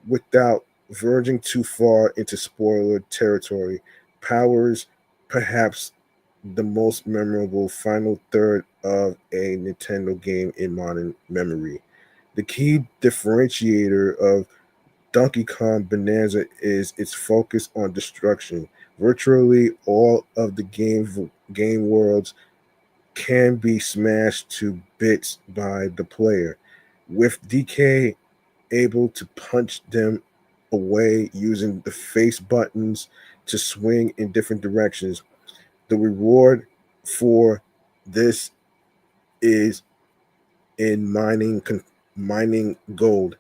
without verging too far into spoiler territory, powers perhaps the most memorable final third of a Nintendo game in modern memory. The key differentiator of Donkey Kong Bonanza is its focus on destruction. Virtually all of the game worlds can be smashed to bits by the player, with DK able to punch them away using the face buttons to swing in different directions. The reward for this is in mining gold,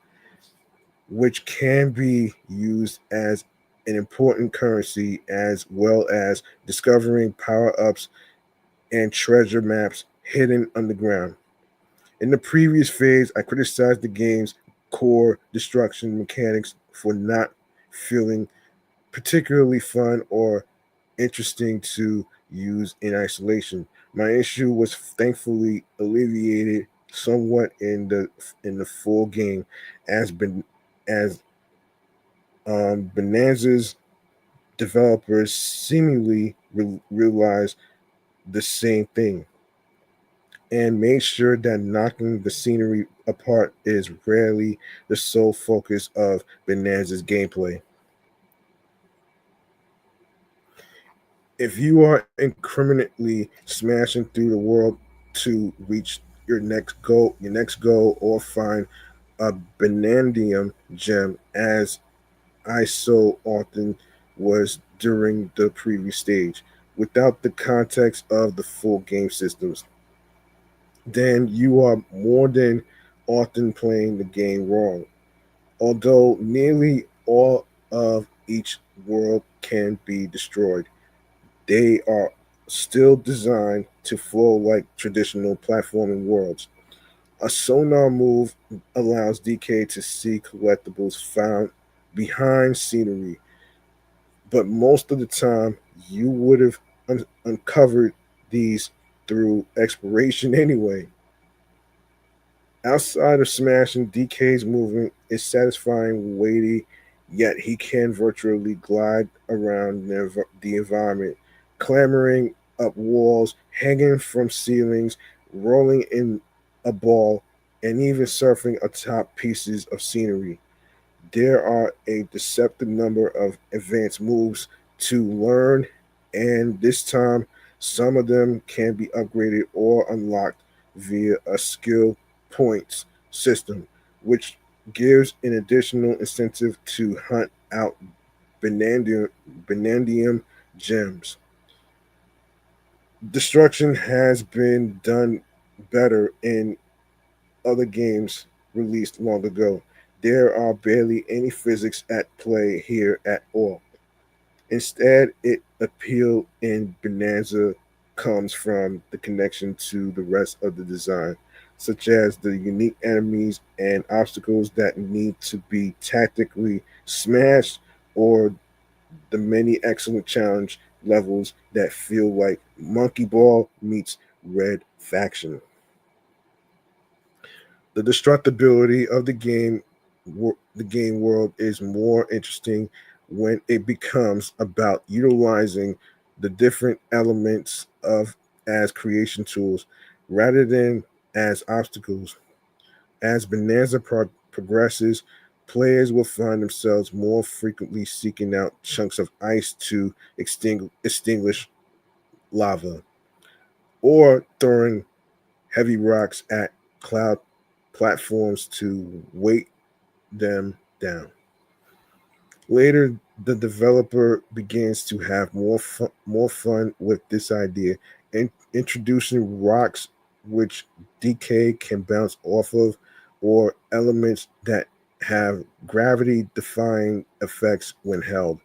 which can be used as an important currency as well as discovering power ups and treasure maps hidden underground. In the previous phase, I criticized the game's core destruction mechanics for not feeling particularly fun or interesting to use in isolation. My issue was thankfully alleviated somewhat in the full game, as been as Bonanza's developers seemingly realized the same thing and made sure that knocking the scenery apart is rarely the sole focus of Bonanza's gameplay. If you are incrementally smashing through the world to reach your next goal, or find a Benandium gem, as I so often was during the previous stage, without the context of the full game systems, then you are more than often playing the game wrong. Although nearly all of each world can be destroyed, they are still designed to flow like traditional platforming worlds. A sonar move allows DK to see collectibles found behind scenery, but most of the time you would have uncovered these through exploration anyway. Outside of smashing, DK's movement is satisfying, weighty, yet he can virtually glide around the environment, clambering up walls, hanging from ceilings, rolling in a ball, and even surfing atop pieces of scenery. There are a deceptive number of advanced moves to learn, and this time Some of them can be upgraded or unlocked via a skill points system, which gives an additional incentive to hunt out Benandium, Benandium gems. Destruction has been done better in other games released long ago. There are barely any physics at play here at all. Instead, it appeal in Bonanza comes from the connection to the rest of the design, such as the unique enemies and obstacles that need to be tactically smashed, or the many excellent challenge levels that feel like Monkey Ball meets Red Faction. The destructibility of the game world is more interesting when it becomes about utilizing the different elements of as creation tools rather than as obstacles. As progresses, players will find themselves more frequently seeking out chunks of ice to extinguish lava, or throwing heavy rocks at cloud platforms to weight them down. Later, the developer begins to have more fun with this idea, introducing rocks which decay can bounce off of, or elements that have gravity defying effects when held,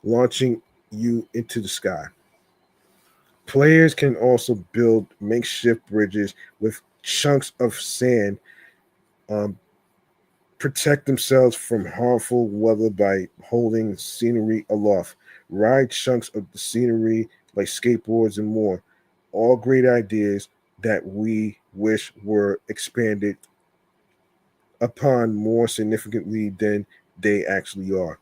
launching you into the sky. Players can also build makeshift bridges with chunks of sand, um, protect themselves from harmful weather by holding scenery aloft, ride chunks of the scenery like skateboards and more. All great ideas that we wish were expanded upon more significantly than they actually are.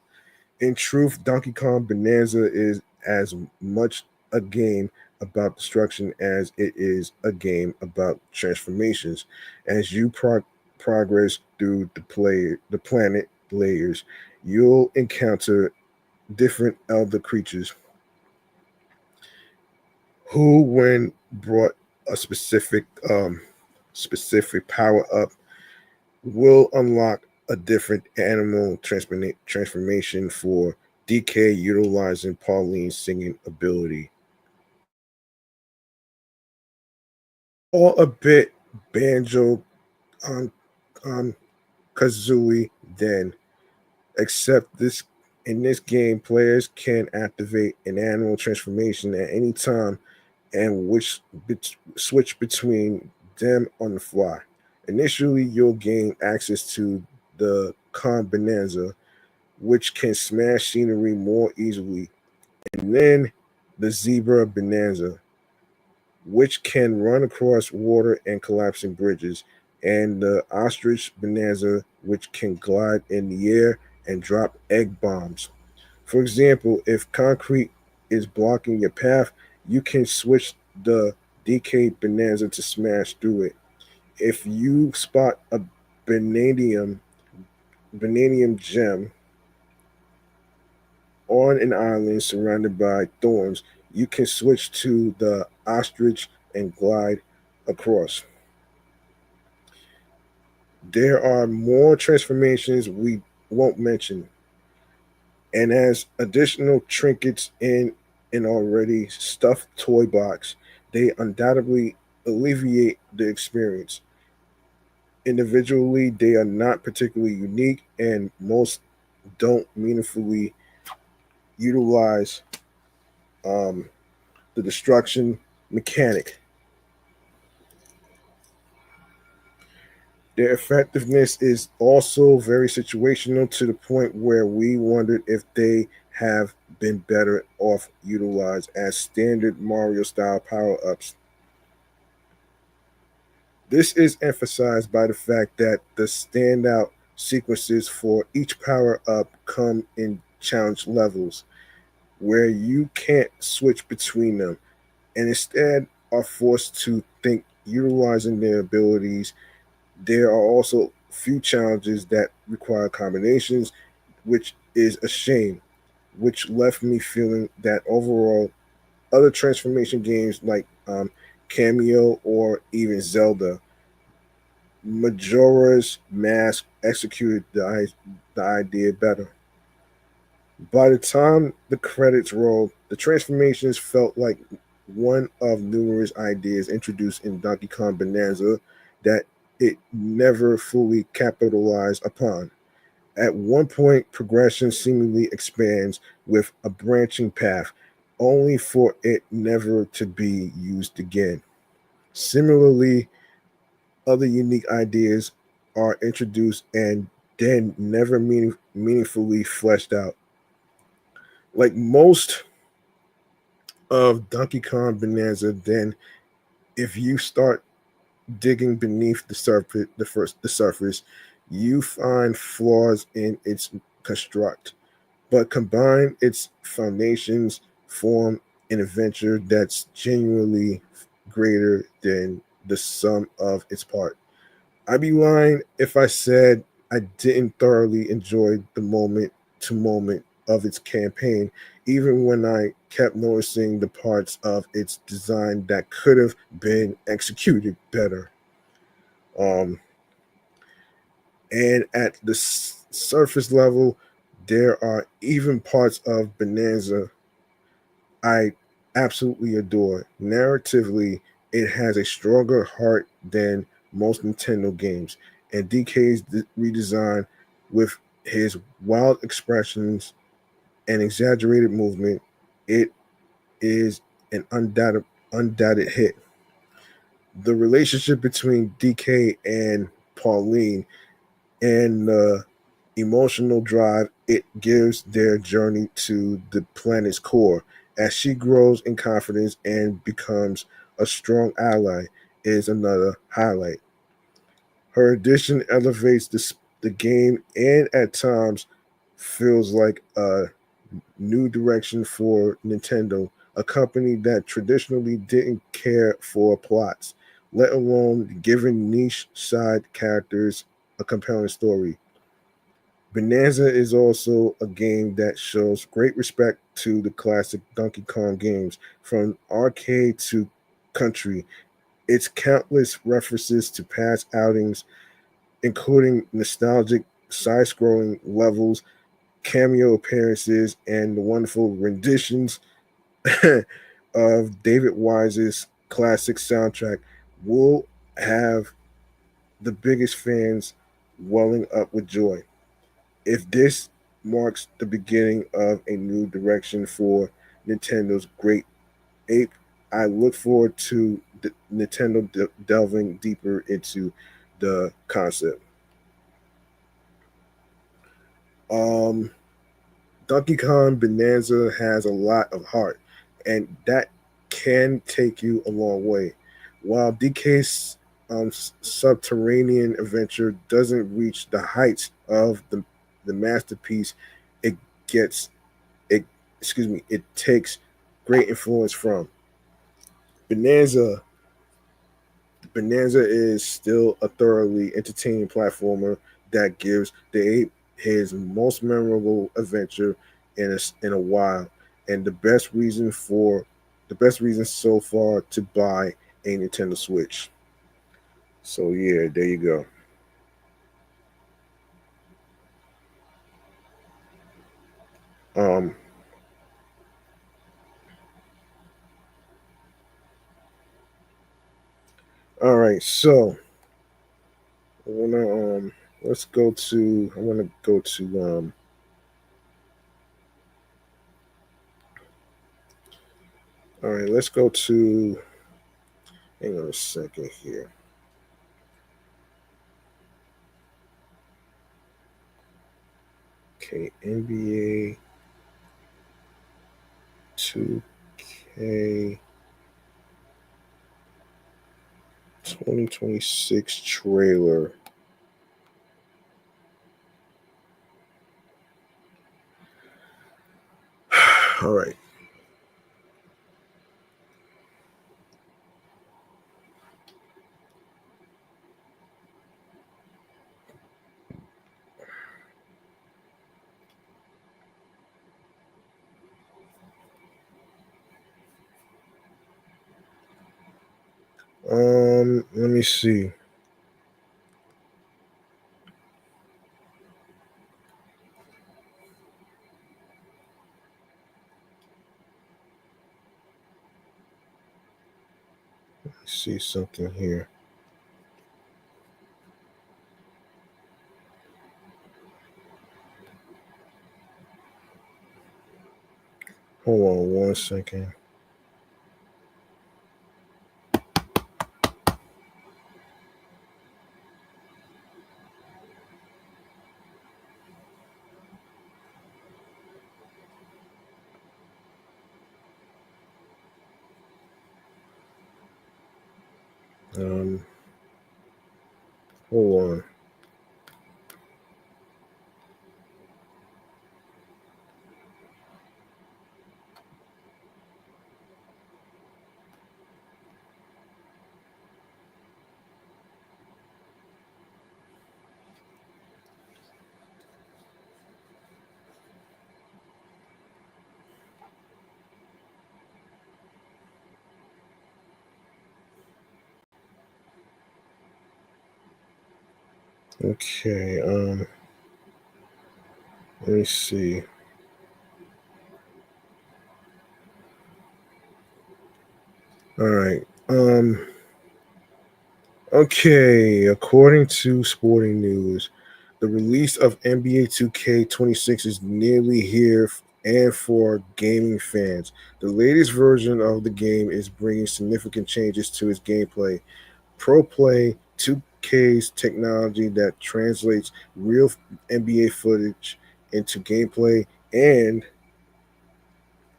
In truth, Donkey Kong Bonanza is as much a game about destruction as it is a game about transformations. As you progress through the planet layers, you'll encounter different elder creatures who, when brought a specific power up, will unlock a different animal transformation for DK utilizing Pauline's singing ability. All a bit banjo um, um, Kazooie then, except this in this game, players can activate an animal transformation at any time and switch between them on the fly. Initially, you'll gain access to the Con Bonanza, which can smash scenery more easily, and then the Zebra Bonanza, which can run across water and collapsing bridges, and the Ostrich Bonanza, which can glide in the air and drop egg bombs. For example, if concrete is blocking your path, you can switch the DK Bonanza to smash through it. If you spot a vanadium vanadium gem on an island surrounded by thorns, you can switch to the ostrich and glide across. There are more transformations we won't mention, and as additional trinkets in an already stuffed toy box, they undoubtedly alleviate the experience. Individually, they are not particularly unique, and most don't meaningfully utilize um, the destruction mechanic. Their effectiveness is also very situational, to the point where we wondered if they have been better off utilized as standard Mario style power ups. This is emphasized by the fact that the standout sequences for each power up come in challenge levels where you can't switch between them, and instead are forced to think utilizing their abilities. There are also few challenges that require combinations, which is a shame, which left me feeling that overall other transformation games like Cameo or even Zelda, Majora's Mask executed the idea better. By the time the credits rolled, the transformations felt like one of numerous ideas introduced in Donkey Kong Bonanza that it never fully capitalized upon. At one point, progression seemingly expands with a branching path, only for it never to be used again. Similarly, other unique ideas are introduced and then never meaningfully fleshed out. Like most of Donkey Kong Bonanza, then if you start digging beneath the surface, you find flaws in its construct, but combine its foundations form an adventure that's genuinely greater than the sum of its parts. I'd be lying if I said I didn't thoroughly enjoy the moment to moment of its campaign, even when I kept noticing the parts of its design that could have been executed better. Um, and at the surface level, there are even parts of Bonanza I absolutely adore. Narratively, it has a stronger heart than most Nintendo games, and DK's redesign with his wild expressions and exaggerated movement, it is an undoubted hit. The relationship between DK and Pauline and the emotional drive it gives their journey to the planet's core as she grows in confidence and becomes a strong ally is another highlight. Her addition elevates the game and at times feels like a new direction for Nintendo, a company that traditionally didn't care for plots, let alone giving niche side characters a compelling story. Bonanza is also a game that shows great respect to the classic Donkey Kong games, from arcade to country. Its countless references to past outings, including nostalgic side scrolling levels, cameo appearances, and the wonderful renditions of David Wise's classic soundtrack, will have the biggest fans welling up with joy. If this marks the beginning of a new direction for Nintendo's great ape, I look forward to Nintendo delving deeper into the concept. Um, Donkey Kong Bonanza has a lot of heart, and that can take you a long way. While DK's subterranean adventure doesn't reach the heights of the masterpiece, it gets it. Excuse me. It takes great influence from Bonanza. Bonanza is still a thoroughly entertaining platformer that gives the ape his most memorable adventure in a while, and the best reason so far to buy a Nintendo Switch. So yeah, there you go. Um, all right, so I wanna let's go to I wanna go to all right, let's go to hang on a second here. Okay, NBA 2K 2026 trailer. All right. Let me see. See something here. Hold on 1 second. Um, hold on. Okay. Let me see. All right. Okay. According to Sporting News, the release of NBA 2K26 is nearly here, and for gaming fans, the latest version of the game is bringing significant changes to its gameplay. Pro Play 2K's technology that translates real NBA footage into gameplay and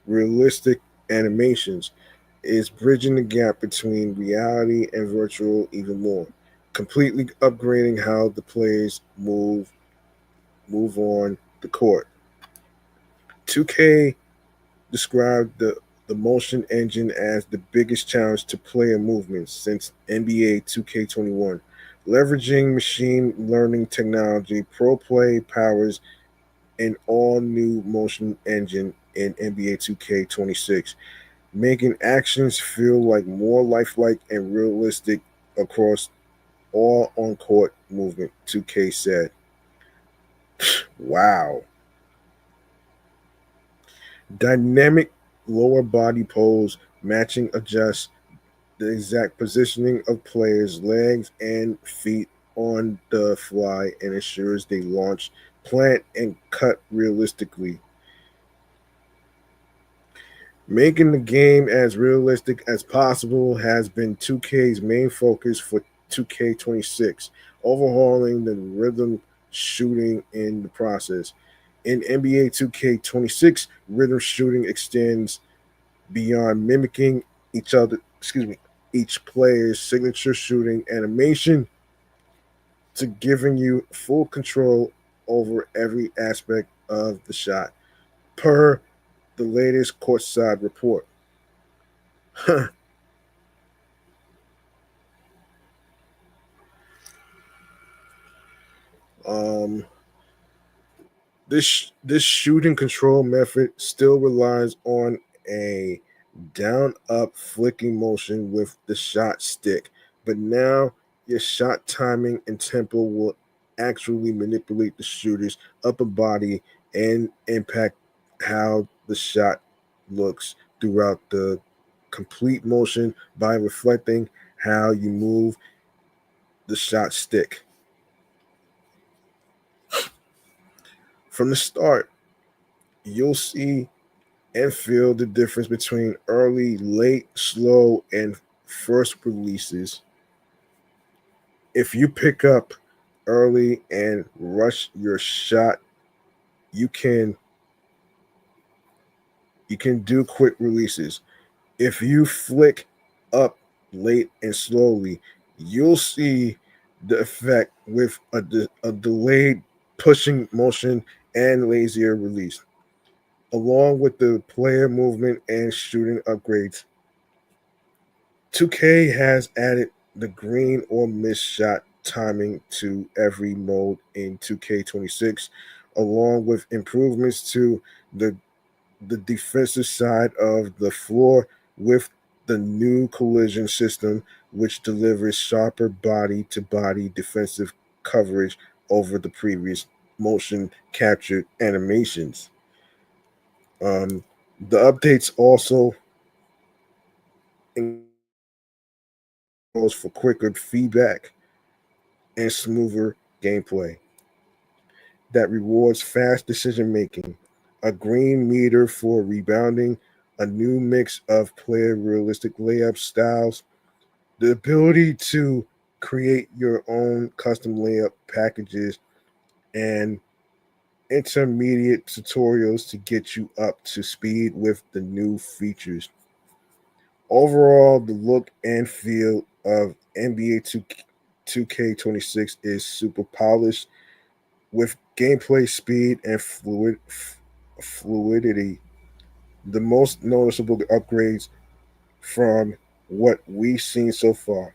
realistic animations is bridging the gap between reality and virtual even more, completely upgrading how the players move on the court. 2K described the motion engine as the biggest challenge to player movement since NBA 2K21. Leveraging machine learning technology, Pro Play powers an all new motion engine in NBA 2K26, making actions feel like more lifelike and realistic across all on court movement, 2K said. Wow. Dynamic lower body pose, matching adjust the exact positioning of players' legs and feet on the fly and ensures they launch, plant, and cut realistically. Making the game as realistic as possible has been 2K's main focus for 2K26, overhauling the rhythm shooting in the process. In NBA 2K26, rhythm shooting extends beyond mimicking each player's signature shooting animation to giving you full control over every aspect of the shot, per the latest courtside report. um, this shooting control method still relies on a down up flicking motion with the shot stick, but now your shot timing and tempo will actually manipulate the shooter's upper body and impact how the shot looks throughout the complete motion by reflecting how you move the shot stick. From the start, you'll see and feel the difference between early, late, slow, and first releases. If you pick up early and rush your shot, you can you can do quick releases. If you flick up late and slowly, you'll see the effect with a delayed pushing motion and lazier release, along with the player movement and shooting upgrades. 2K has added the green or miss shot timing to every mode in 2K26, along with improvements to the the defensive side of the floor with the new collision system, which delivers sharper body to body defensive coverage over the previous motion captured animations. Um, the updates also allows for quicker feedback and smoother gameplay that rewards fast decision making, a green meter for rebounding, a new mix of player realistic layup styles, the ability to create your own custom layup packages, and intermediate tutorials to get you up to speed with the new features. Overall, the look and feel of NBA 2K26 is super polished with gameplay speed and fluidity. The most noticeable upgrades from what we've seen so far.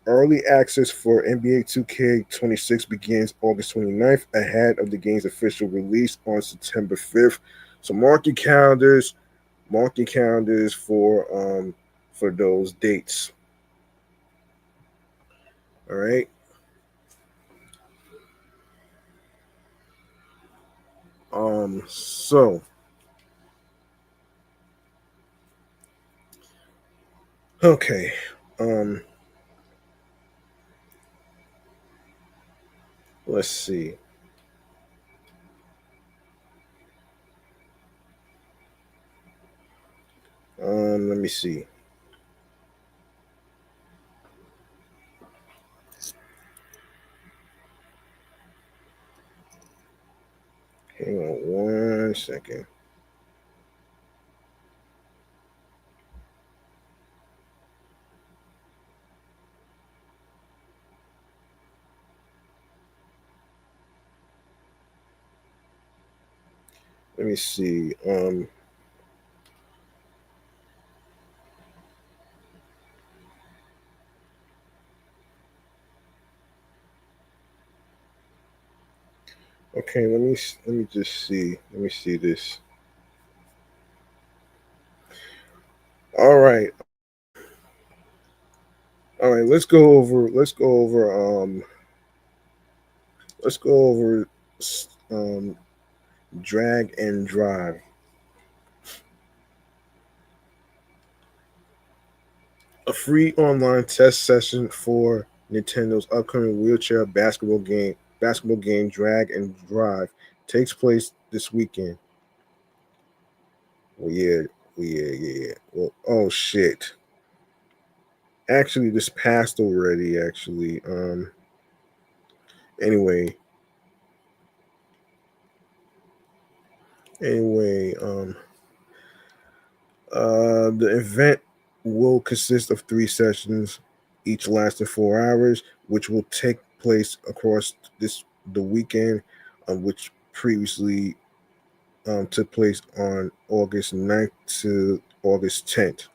Early access for NBA 2K26 begins August 29th, ahead of the game's official release on September 5th. So mark your calendars for those dates. All right. So okay. Um, let's see. Let me see. Hang on one second. Let me see. Okay, let me just see. Let me see this. All right. All right, let's go over um drag and drive. A free online test session for Nintendo's upcoming wheelchair basketball game Drag and Drive takes place this weekend. Well, yeah, yeah. Well, oh shit. Actually, this passed already. Actually, anyway, anyway, the event will consist of three sessions, each lasting 4 hours, which will take place across the weekend, which previously took place on August 9th to August 10th.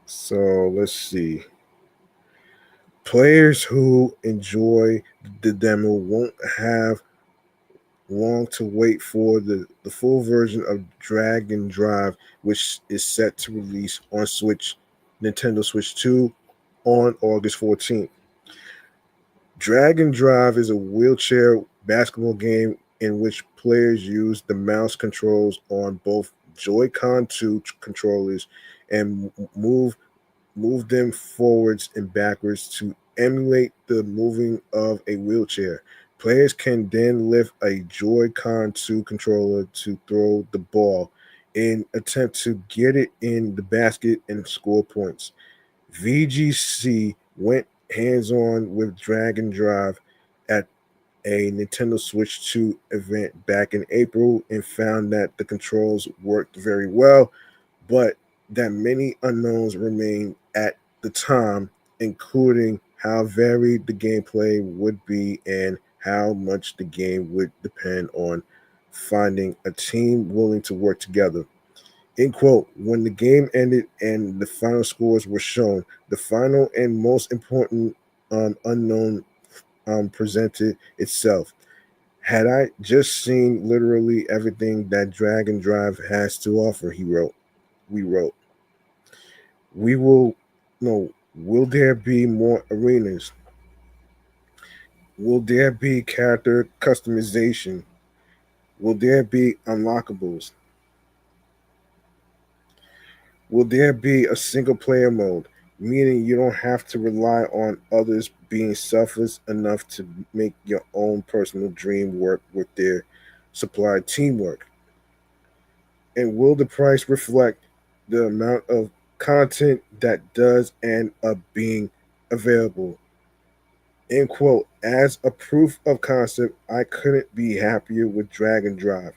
So let's see. Players who enjoy the demo won't have long to wait for the full version of Drag and Drive, which is set to release on Nintendo Switch 2 on August 14th. Drag and Drive is a wheelchair basketball game in which players use the mouse controls on both Joy-Con 2 controllers and move them forwards and backwards to emulate the moving of a wheelchair. Players can then lift a Joy-Con 2 controller to throw the ball in attempt to get it in the basket and score points. VGC went hands-on with Drag and Drive at a Nintendo Switch 2 event back in April and found that the controls worked very well, but that many unknowns remain at the time, including how varied the gameplay would be and how much the game would depend on finding a team willing to work together. In quote, when the game ended and the final scores were shown, the final and most important unknown presented itself. Had I just seen literally everything that Drag and Drive has to offer, he wrote. We wrote. We will no. Will there be more arenas? Will there be character customization? Will there be unlockables? Will there be a single player mode, meaning you don't have to rely on others being selfless enough to make your own personal dream work with their supplied teamwork? And will the price reflect the amount of content that does end up being available? End quote. As a proof of concept, I couldn't be happier with Drag and Drive.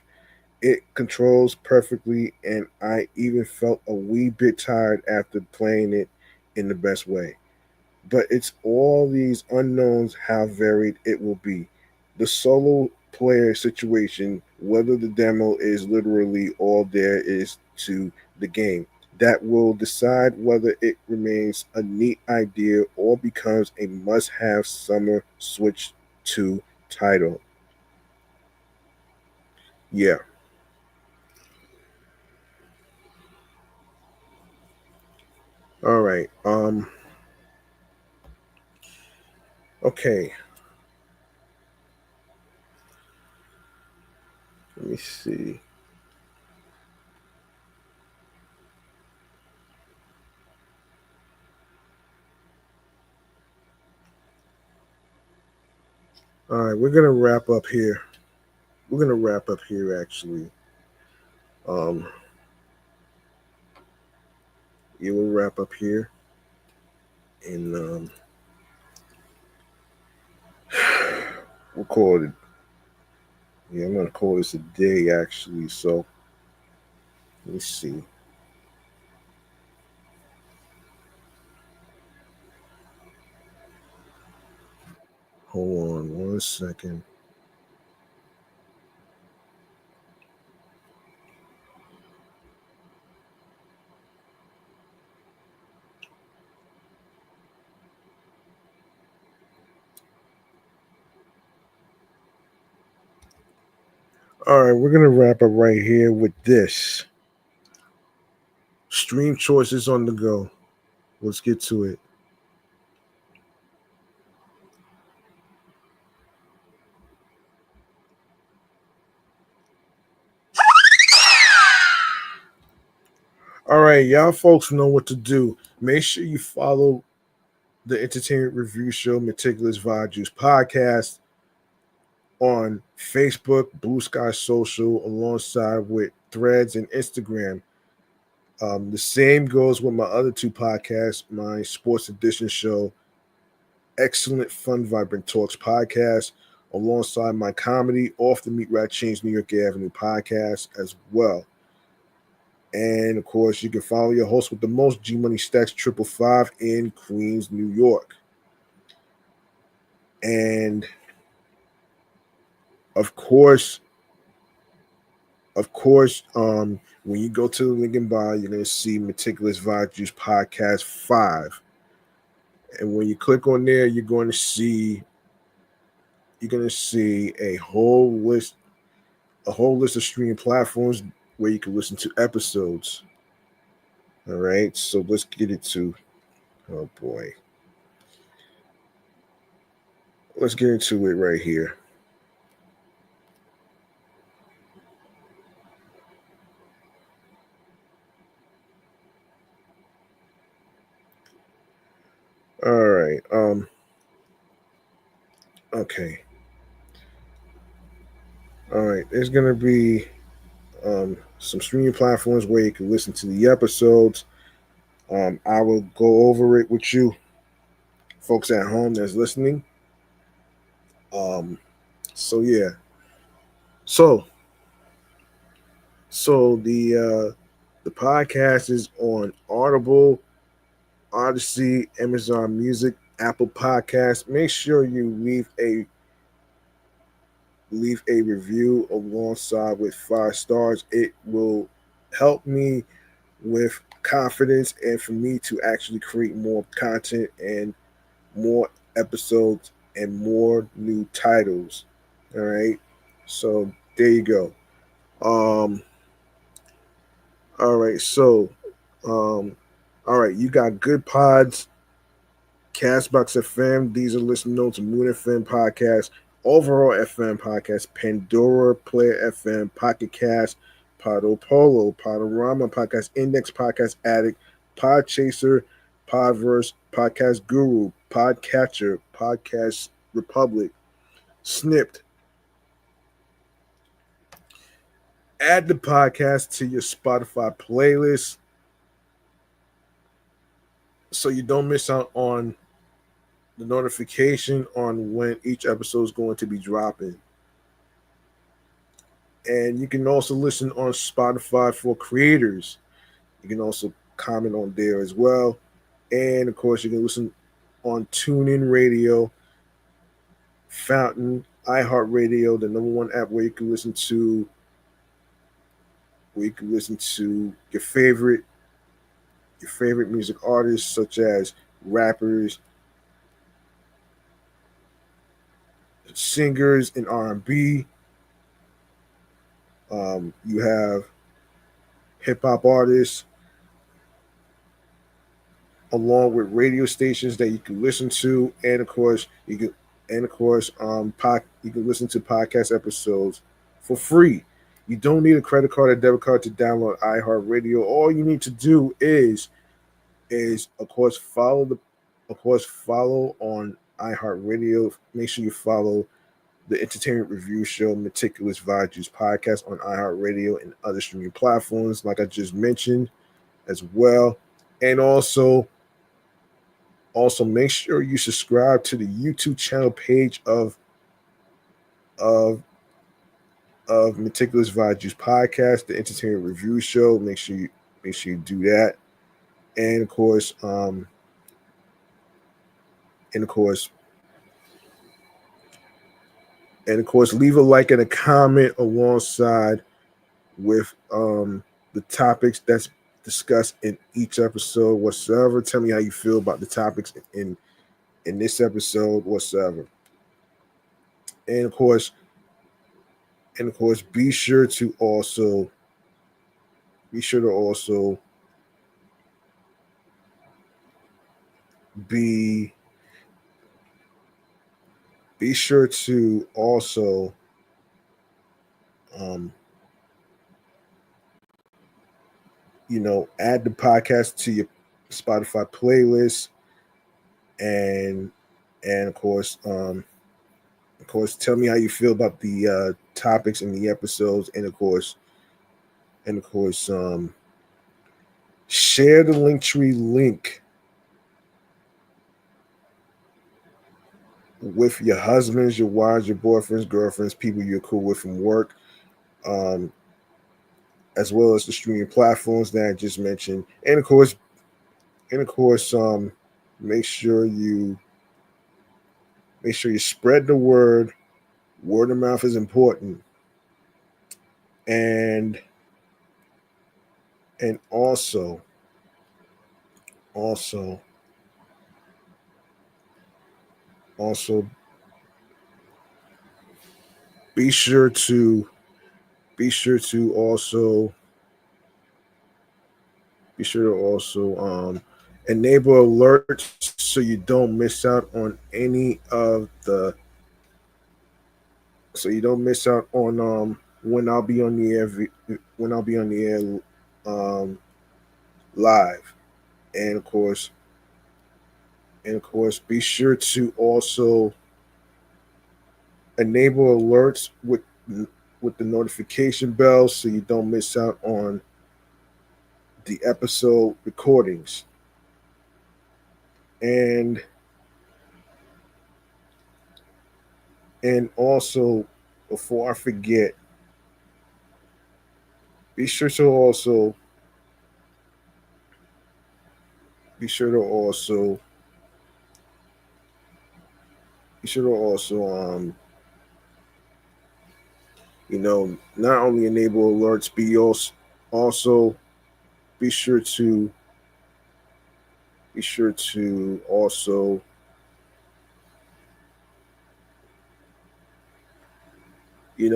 It controls perfectly, and I even felt a wee bit tired after playing it in the best way. But it's all these unknowns how varied it will be. The solo player situation, whether the demo is literally all there is to the game, that will decide whether it remains a neat idea or becomes a must have summer Switch 2 title. Yeah. All right. Okay. Let me see. All right, we're gonna wrap up here. We're gonna wrap up here actually. Um, yeah, we'll wrap up here, and we'll call it. Yeah, I'm gonna call this a day actually. So let me see. Hold on 1 second. All right, we're gonna wrap up right here with this stream choices on the go. Let's get to it. All right, y'all folks know what to do. Make sure you follow the entertainment review show Meticulous Vibe Juice podcast on Facebook, Blue Sky Social, alongside with Threads and Instagram. The same goes with my other two podcasts, my Sports Edition show, Excellent Fun Vibrant Talks podcast, alongside my comedy, Off the Meat Rat Chainz New York Avenue podcast as well. And of course, you can follow your host with the most G Money Stacks 555 in Queens, New York. And of course, when you go to the link in bio, you're gonna see Meticulous Vibe Juice Podcast 5. And when you click on there, you're gonna see a whole list of streaming platforms where you can listen to episodes. All right, so let's get into oh boy. Let's get into it right here. All right. Okay. All right. There's gonna be some streaming platforms where you can listen to the episodes. I will go over it with you, folks at home that's listening. Um, so yeah. So the podcast is on Audible, Odyssey, Amazon Music, Apple Podcasts. Make sure you leave a review alongside with 5 stars. It will help me with confidence and for me to actually create more content and more episodes and more new titles. All right. So there you go. Um, all right. So um, All right, you got Good Pods, Castbox FM, These Are Listen Notes, Moon FM Podcast, Overall FM Podcast, Pandora Player FM, Pocket Cast, Podo Polo, Podorama Podcast, Index Podcast Addict, Podchaser, Podverse, Podcast Guru, Podcatcher, Podcast Republic, Snipped. Add the podcast to your Spotify playlist so you don't miss out on the notification on when each episode is going to be dropping. And you can also listen on Spotify for creators. You can also comment on there as well. And of course, you can listen on TuneIn Radio, Fountain, iHeartRadio, the number one app where you can listen to your favorite music artists such as rappers, singers in R&B. You have hip hop artists, along with radio stations that you can listen to, and of course you can listen to podcast episodes for free. You don't need a credit card or debit card to download iHeartRadio. All you need to do is of course follow on iHeartRadio. Make sure you follow the entertainment review show Meticulous Values podcast on iHeartRadio and other streaming platforms, like I just mentioned, as well. And also make sure you subscribe to the YouTube channel page of of Meticulous Values podcast, the entertainment review show. Make sure you do that. And of course, and of course, leave a like and a comment alongside with the topics that's discussed in each episode whatsoever. Tell me how you feel about the topics in this episode whatsoever. And of course, be sure to also be be sure to also um add the podcast to your Spotify playlist. And of course, tell me how you feel about the topics in the episodes. And of course share the Linktree link with your husbands, your wives, your boyfriends, girlfriends, people you're cool with from work, um, as well as the streaming platforms that I just mentioned. And of course, make sure you spread the word. Word of mouth is important. And also also also be sure to also enable alerts so you don't miss out on any of the so you don't miss out on when I'll be on the air um live. And of course be sure to also enable alerts with the notification bell so you don't miss out on the episode recordings. And also, before I forget, be sure to also be sure to also be sure to also not only enable alerts, also be sure to also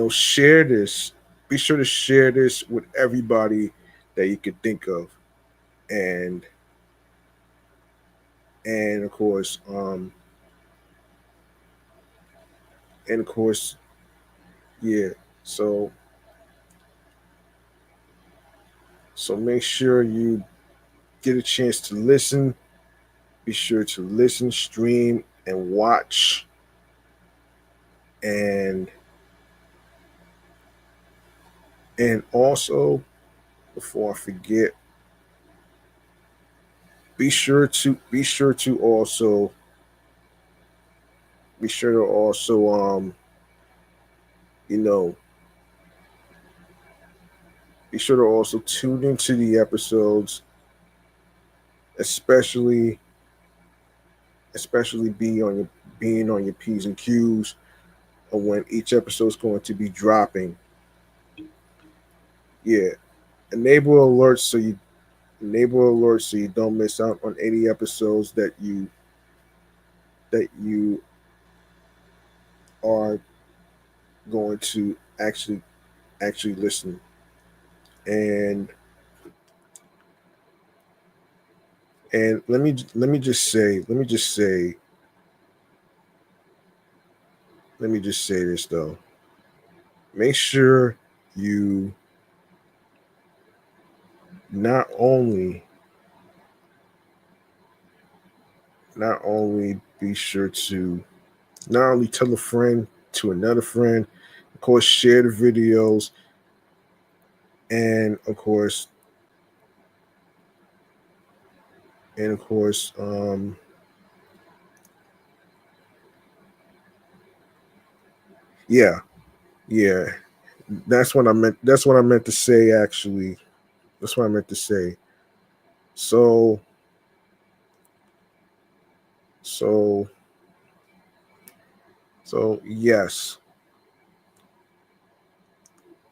share this. Be sure to share this with everybody that you could think of. And and of course, and of course, yeah. So so make sure you get a chance to listen. Be sure to listen, stream, and watch. And also, before I forget, be sure to also you know be sure to also tune into the episodes, especially being on your P's and Q's of when each episode is going to be dropping. Yeah, enable alerts so you don't miss out on any episodes that you are going to actually listen. And let me just say this though. Make sure you not only not only be sure to not only tell a friend to another friend, of course share the videos, and of course yeah, yeah, that's what I meant to say actually. That's what I meant to say. So so yes,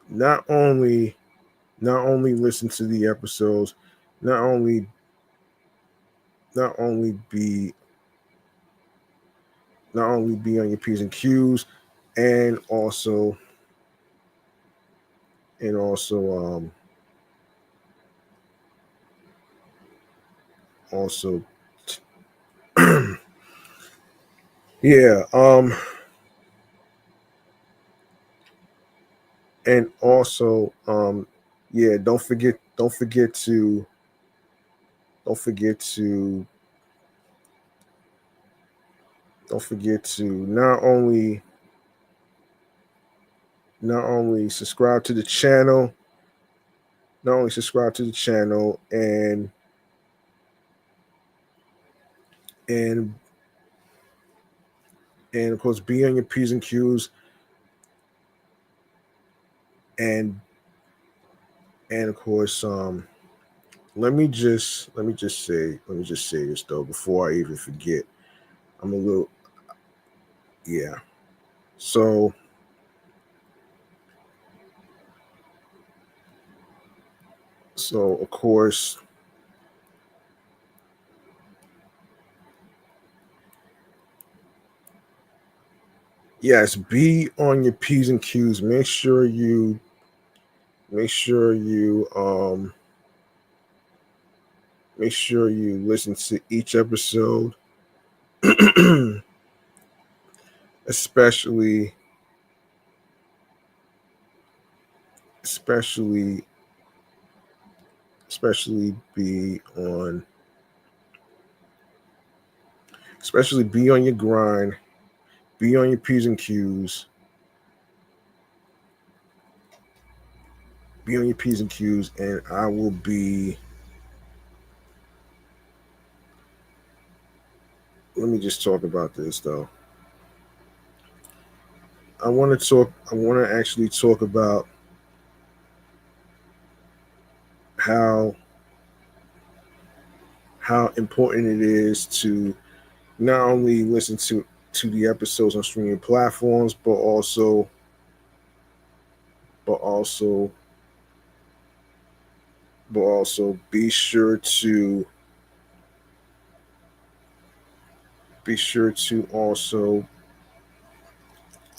not only listen to the episodes, not only not only be on your P's and Q's, and also and also also yeah, and also yeah, don't forget to not only subscribe to the channel, and and of course be on your P's and Q's, and of course let me just say this though before I even forget. I'm a little yeah. So of course, yes, be on your P's and Q's. Make sure you listen to each episode, especially especially be on be on your grind, be on your P's and Q's, and I will be. Let me just talk about this though. I want to talk. I want to actually talk about how important it is to not only listen to the episodes on streaming platforms, but also but also be sure to also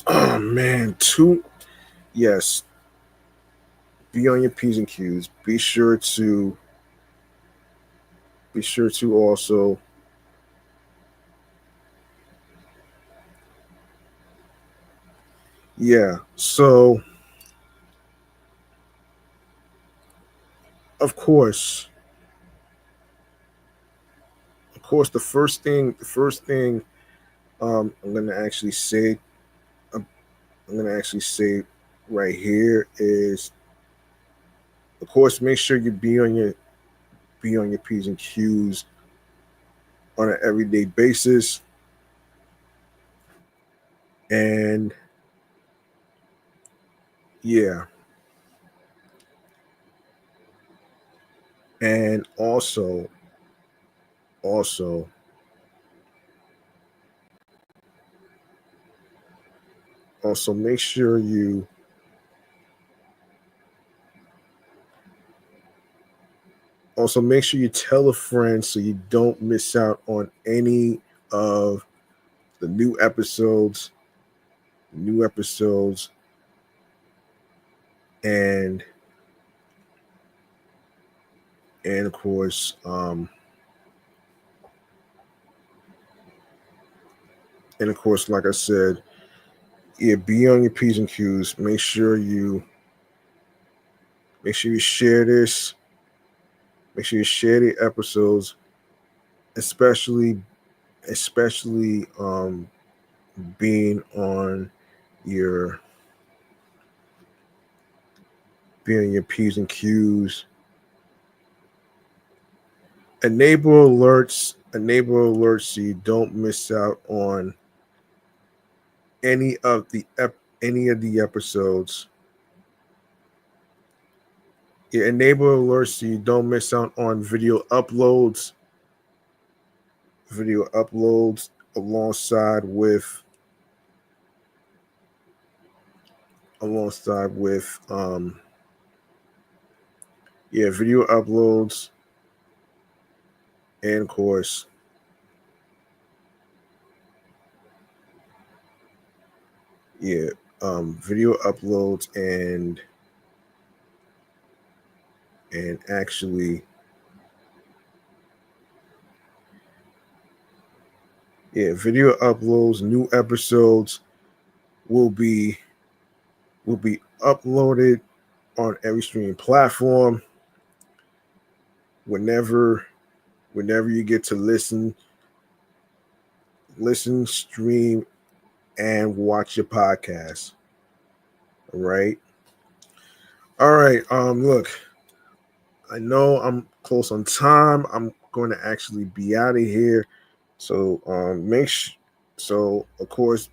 oh man, to yes, be on your P's and Q's. Be sure to also Yeah. So of course, the first thing I'm gonna actually say, I'm gonna actually say right here is, of course, make sure you be on your p's and q's on an everyday basis, and yeah, and also also make sure you tell a friend so you don't miss out on any of the new episodes, and of course, like I said, yeah, be on your p's and q's. Make sure you share this. Make sure you share the episodes, especially being on your p's and q's. Enable alerts so you don't miss out on any of the episodes. Yeah, enable alerts so you don't miss out on video uploads alongside with alongside with yeah, video uploads, and of course, yeah, video uploads, and actually, yeah, video uploads. New episodes will be uploaded on every streaming platform whenever you get to listen, stream, and watch your podcast. All right. All right. Look, I know I'm close on time. I'm going to actually be out of here. So of course,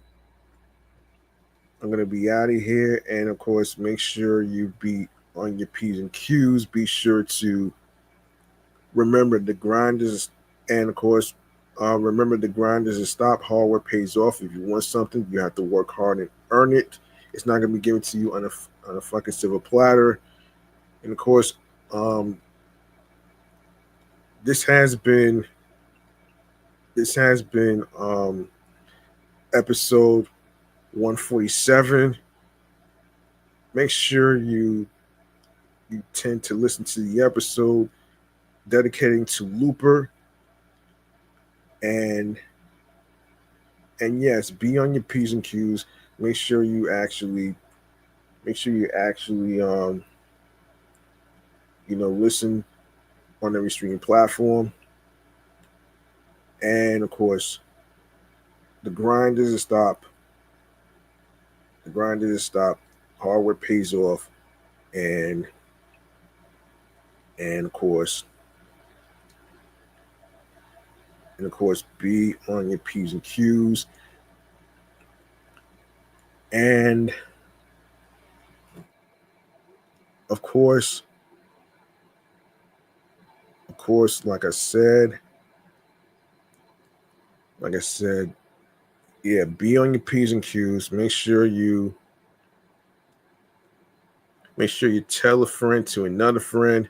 I'm going to be out of here, and of course, make sure you be on your p's and q's. Be sure to remember the grind is, and of course, remember the grind is a stop. Hard work pays off. If you want something, you have to work hard and earn it. It's not going to be given to you on a fucking silver platter. And of course, um, this has been episode 147. Make sure you tend to listen to the episode dedicating to Looper, and yes, be on your p's and q's. Make sure you actually listen on every streaming platform, and of course, the grind doesn't stop. The grind doesn't stop. Hard work pays off, and and of course be on your p's and q's, and of course, like I said, yeah, be on your p's and q's. Make sure you tell a friend to another friend,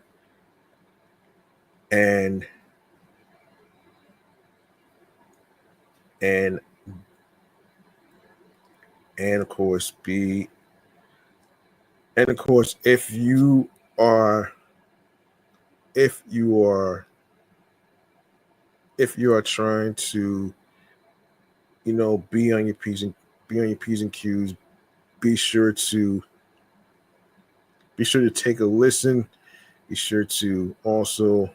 and and and of course be and of course are if you are if you are trying to be on your p's and q's, be sure to take a listen. Be sure to also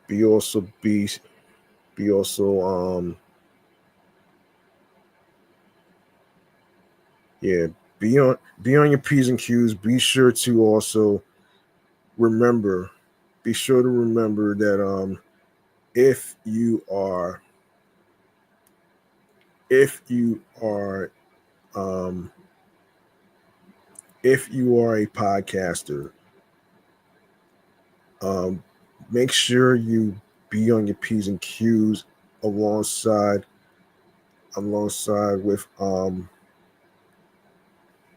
be also be be also yeah, be on your P's and Q's. Be sure to also remember be sure to remember that if you are if you are um if you are a podcaster, um make sure you be on your P's and Q's alongside with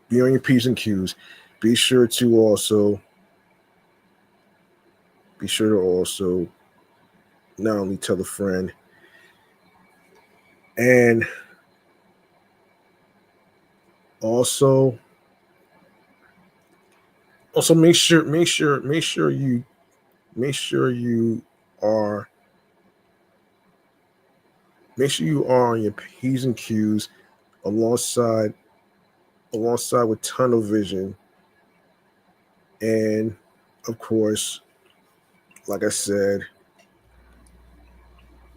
be on your P's and Q's. Be sure to also not only tell a friend, and also make sure you are you are on your P's and Q's alongside with tunnel vision, and of course, like I said,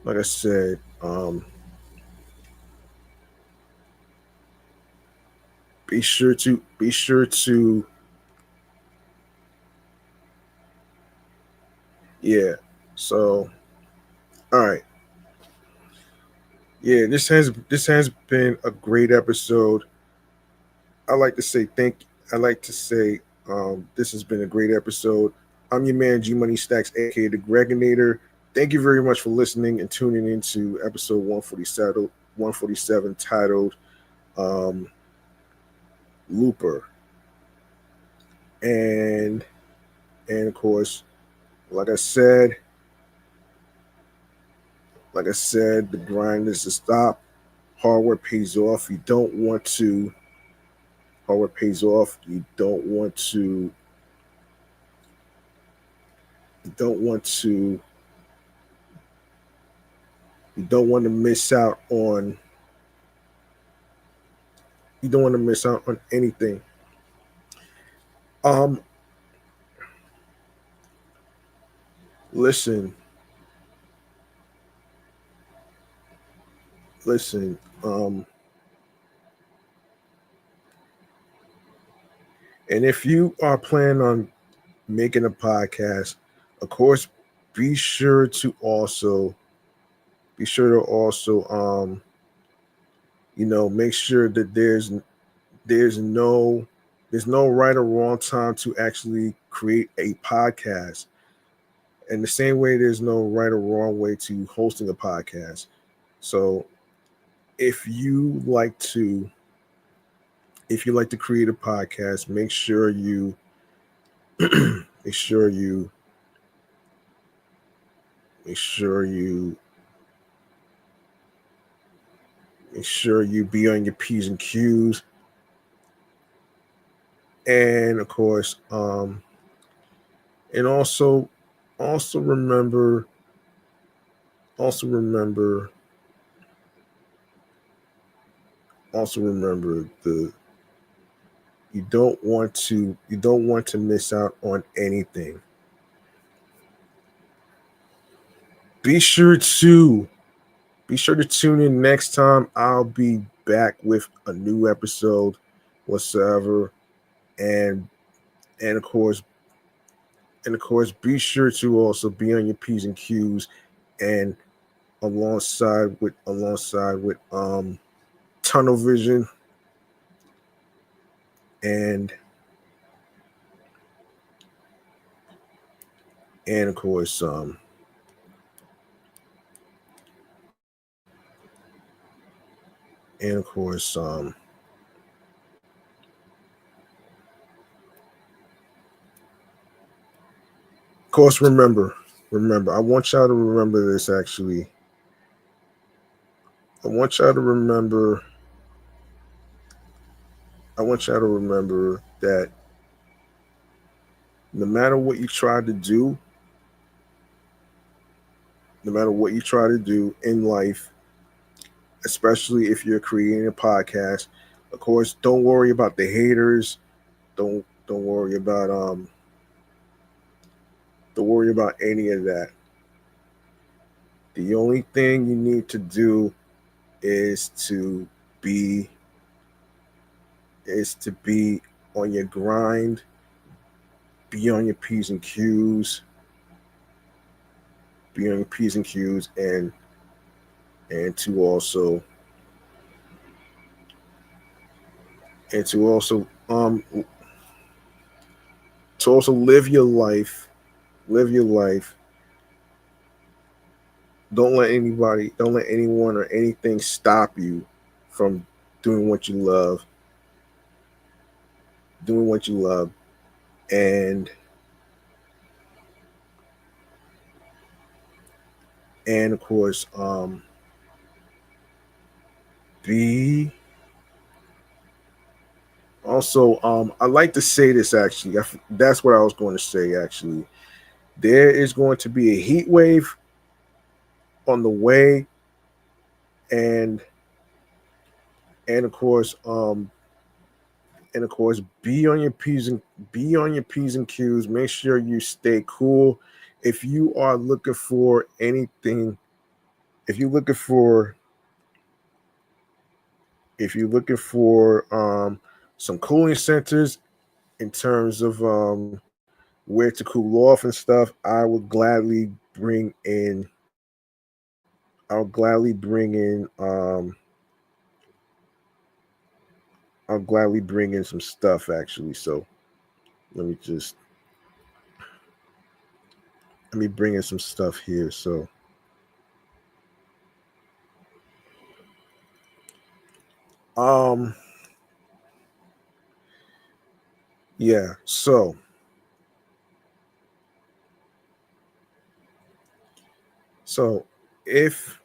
like I said, be sure to yeah. So all right. Yeah, this has been a great episode. I like to say I like to say this has been a great episode. I'm your man G Money Stacks, aka the Gregonator. Thank you very much for listening and tuning into episode 147 titled um, Looper. And of course, like I said, the grind is to stop. Hard work pays off. You don't want to hard work pays off. You don't want to miss out on anything. Um listen, listen. And if you are planning on making a podcast, of course, be sure to also make sure that there's no right or wrong time to actually create a podcast. And the same way there's no right or wrong way to hosting a podcast. So if you like to create a podcast, make sure you make sure you make sure you make sure you be on your P's and Q's. And of course, and also remember also remember the you don't want to miss out on anything. Be sure to tune in next time. I'll be back with a new episode whatsoever, and of course be sure to also be on your P's and Q's, and alongside with tunnel vision, and of course and of course remember, I want y'all to remember this. Actually, I want y'all to remember that no matter what you try to do, no matter what you try to do in life, especially if you're creating a podcast. Of course, don't worry about the haters. Don't worry about don't worry about any of that. The only thing you need to do is to be be on your grind, be on your P's and Q's, be on your P's and Q's, and to also and to also live your life. Live your life. Don't let anyone or anything stop you from doing what you love, doing what you love, and of course, be also. I like to say this actually. That's what I was going to say actually. There is going to be a heat wave on the way, and and of course, be on your P's and Q's. Make sure you stay cool. If you are looking for anything, if you're looking for some cooling centers in terms of where to cool off and stuff, I'll gladly bring in I'll gladly bring in some stuff actually. So let me just let me bring in some stuff here. So um yeah, so if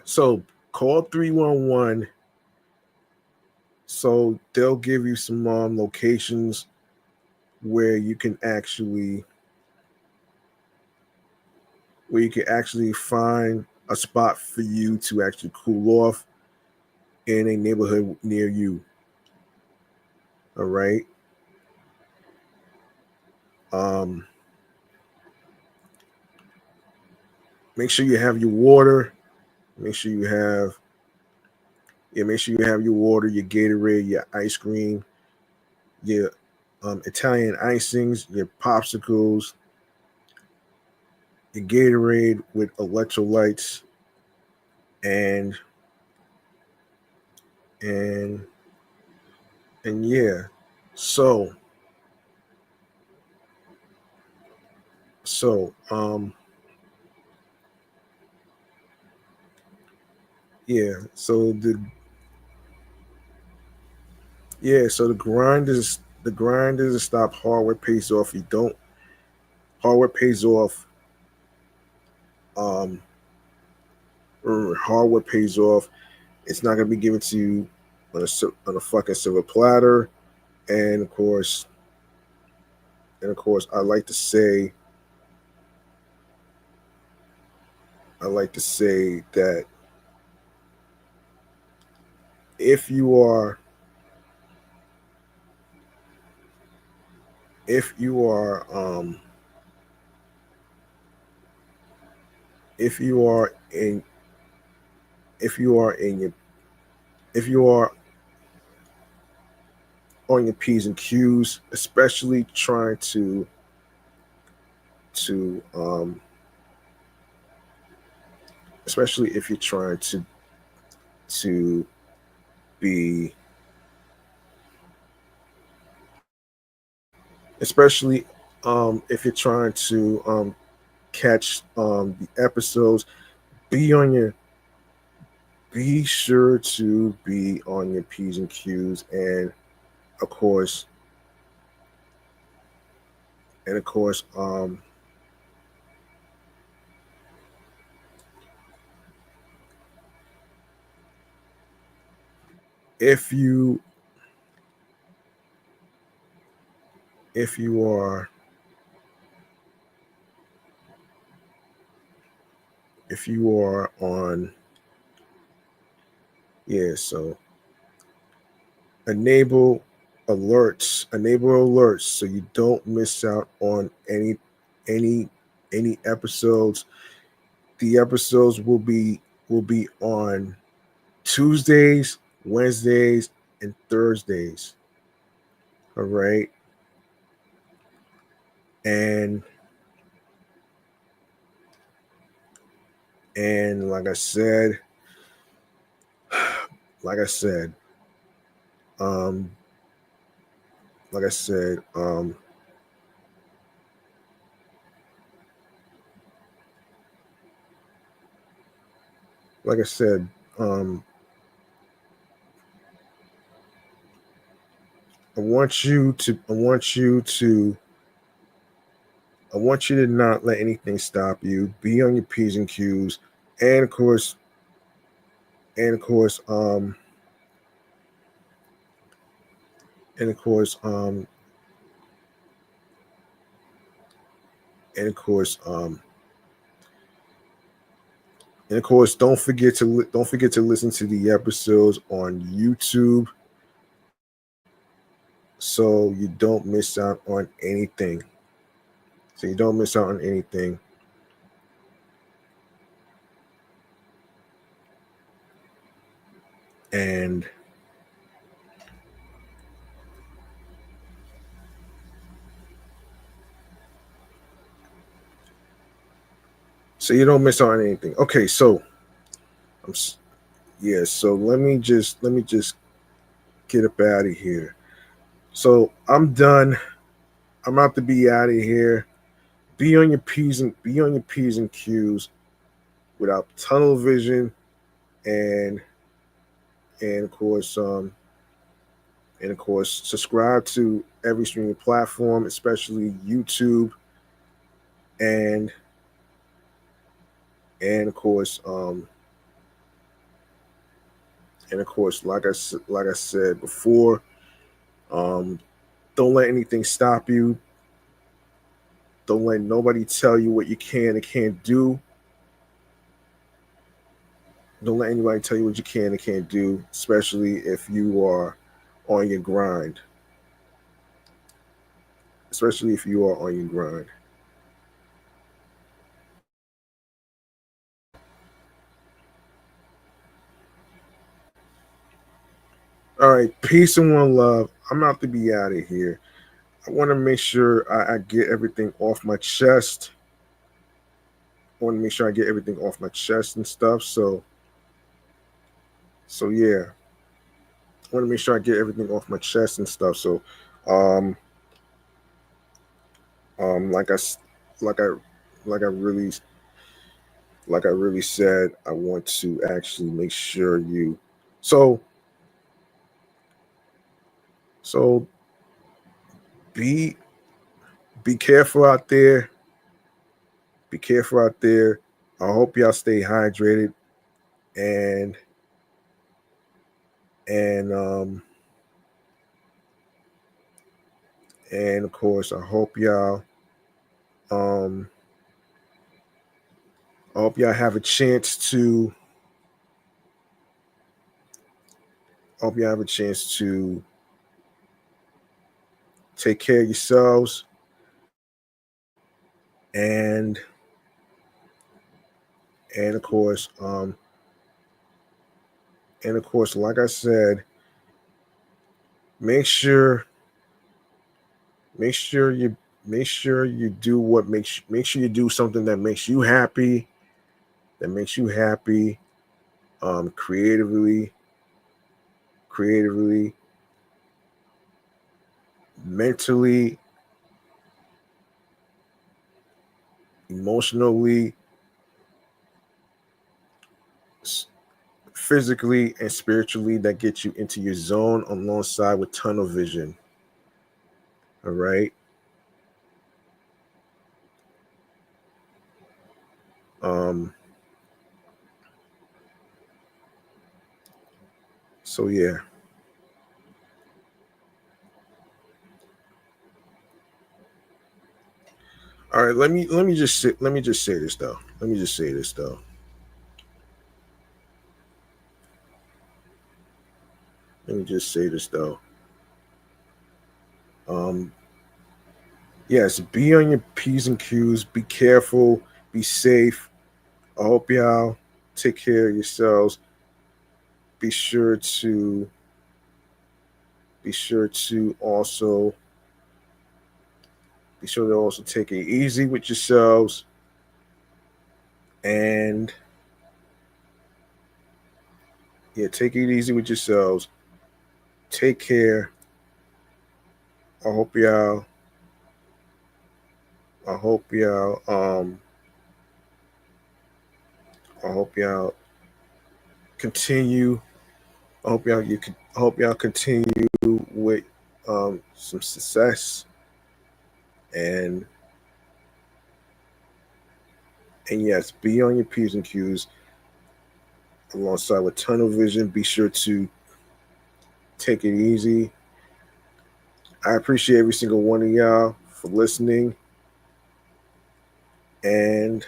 so call 311, so they'll give you some locations where you can actually find a spot for you to actually cool off in a neighborhood near you. All right. Um, make sure you have your water. Make sure you have make sure you have your water, your Gatorade, your ice cream, your Italian icings, your popsicles, your Gatorade with electrolytes, and and yeah. So so yeah. So the grind is to stop. Hard work pays off. You don't hard work pays off. Um, hard work pays off. It's not gonna be given to you on a fucking silver platter. And of course, I like to say that if you are if you are if you are in if you are in your if you are on your P's and Q's, especially trying to especially if you're trying to be especially if you're trying to catch the episodes, be on your be sure to be on your P's and Q's, and of course and of course if you if you are if you are on, yeah, so enable alerts so you don't miss out on any any episodes. The episodes will be on Tuesdays, Wednesdays, and Thursdays. All right. And like I said, like I said, um, like I said, like I said, um, I want you to, I want you to, I want you to not let anything stop you. Be on your P's and Q's, and of course, and of course, and of course, and of course, and of course, don't forget to listen to the episodes on YouTube so you don't miss out on anything. So you don't miss out on anything. And so you don't miss out on anything. Okay, so I'm yeah. So let me just get up out of here. So I'm done. I'm about to be out of here. Be on your P's and Q's without tunnel vision, and and of course subscribe to every streaming platform, especially YouTube, and and of course like I said before, um, don't let anything stop you. Don't let nobody tell you what you can and can't do. Don't let anybody tell you what you can and can't do, especially if you are on your grind. Especially if you are on your grind. All right, peace and one love. I'm out to be out of here. I want to make sure I get everything off my chest. I want to make sure I get everything off my chest and stuff. So yeah, I want to make sure I get everything off my chest and stuff. So, um, like like I, like I really, like I really said, I want to actually make sure you. So, so be be careful out there. Be careful out there. I hope y'all stay hydrated, and and um and of course um I hope y'all have a chance to I hope you have a chance to take care of yourselves, and and of course um and of course like I said, make sure make sure you make sure you do what makes make sure you do something that makes you happy, that makes you happy, creatively, mentally, emotionally, physically, and spiritually, that gets you into your zone alongside with tunnel vision. All right. Um, so yeah. All right, let me just say this though. Let me just say this though. let me just say this though. Um, yes, be on your P's and Q's. Be careful. Be safe. I hope y'all take care of yourselves. Be sure to be sure to also be sure to also take it easy with yourselves and yeah, take it easy with yourselves. Take care. I hope y'all I hope y'all I hope y'all continue. I hope y'all continue with some success and yes, be on your P's and Q's alongside with tunnel vision. Be sure to take it easy. I appreciate every single one of y'all for listening and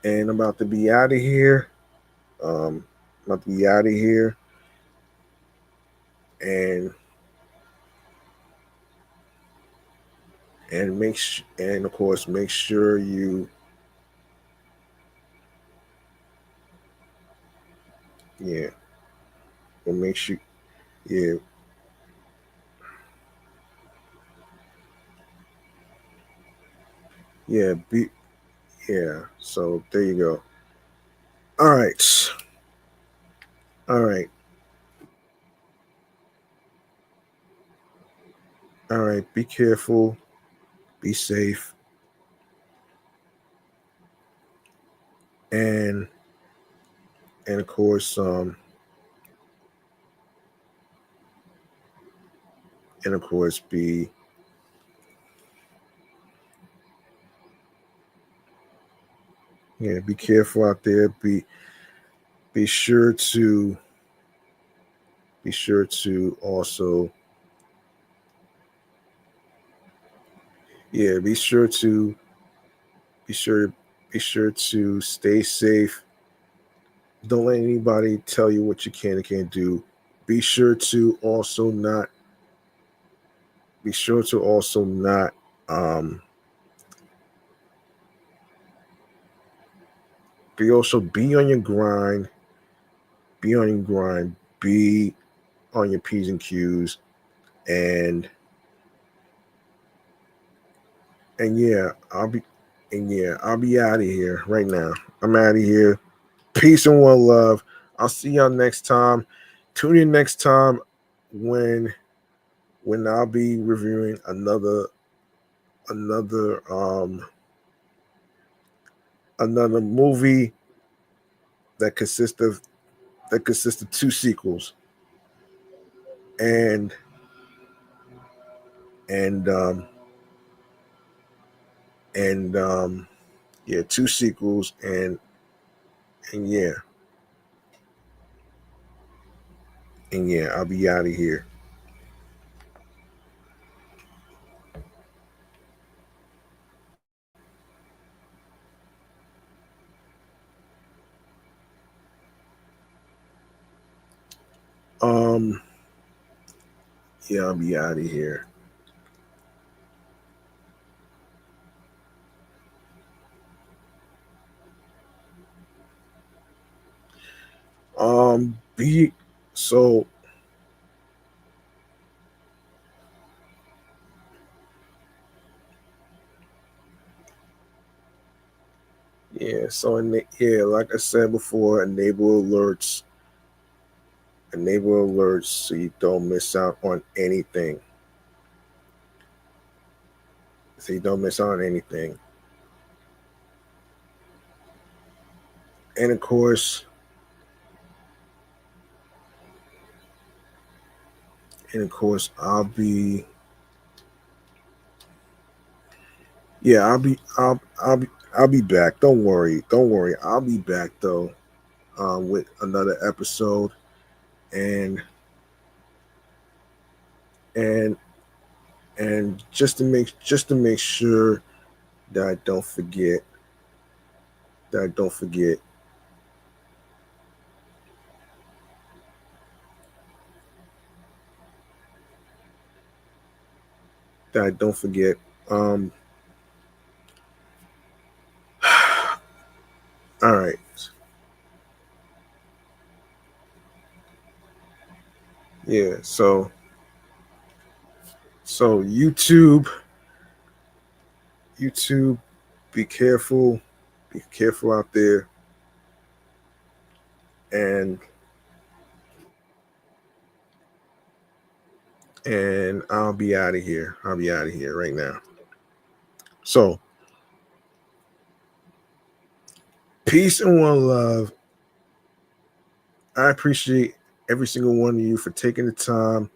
I'm about to be out of here. Um I'm about to be out of here and and of course make sure you yeah, and make sure yeah, yeah, be yeah. So there you go. All right. All right. All right. Be careful. Be safe. And of course, and of course be careful out there. Be sure to be sure to also yeah, be sure be sure to stay safe. Don't let anybody tell you what you can and can't do. Be sure to also not be sure to also not um be on your grind, be on your grind, be on your P's and Q's and yeah, I'll be out of here right now. I'm out of here. Peace and one love. I'll see y'all next time. Tune in next time when I'll be reviewing another another movie that consists of two sequels and and um and yeah, two sequels and yeah, I'll be out of here. Um yeah, I'll be out of here. Be so yeah, so yeah, like I said before, enable alerts so you don't miss out on anything. So you don't miss out on anything. And of course, I'll be yeah, I'll be back. Don't worry. Don't worry. I'll be back though with another episode and and just to make sure that I don't forget that I don't forget that I don't forget. All right. Yeah. So YouTube, be careful. Be careful out there. And I'll be out of here. I'll be out of here right now. So, peace and one love. I appreciate every single one of you for taking the time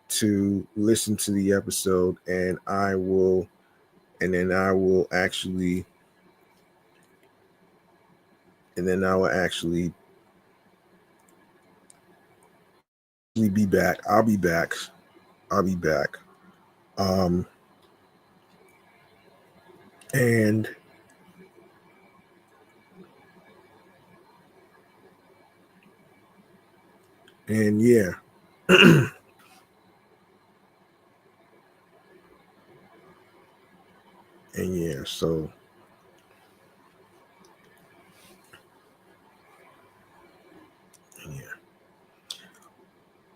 to listen to the episode, and then I will actually be back. I'll be back. I'll be back. Um and yeah. And yeah, so yeah.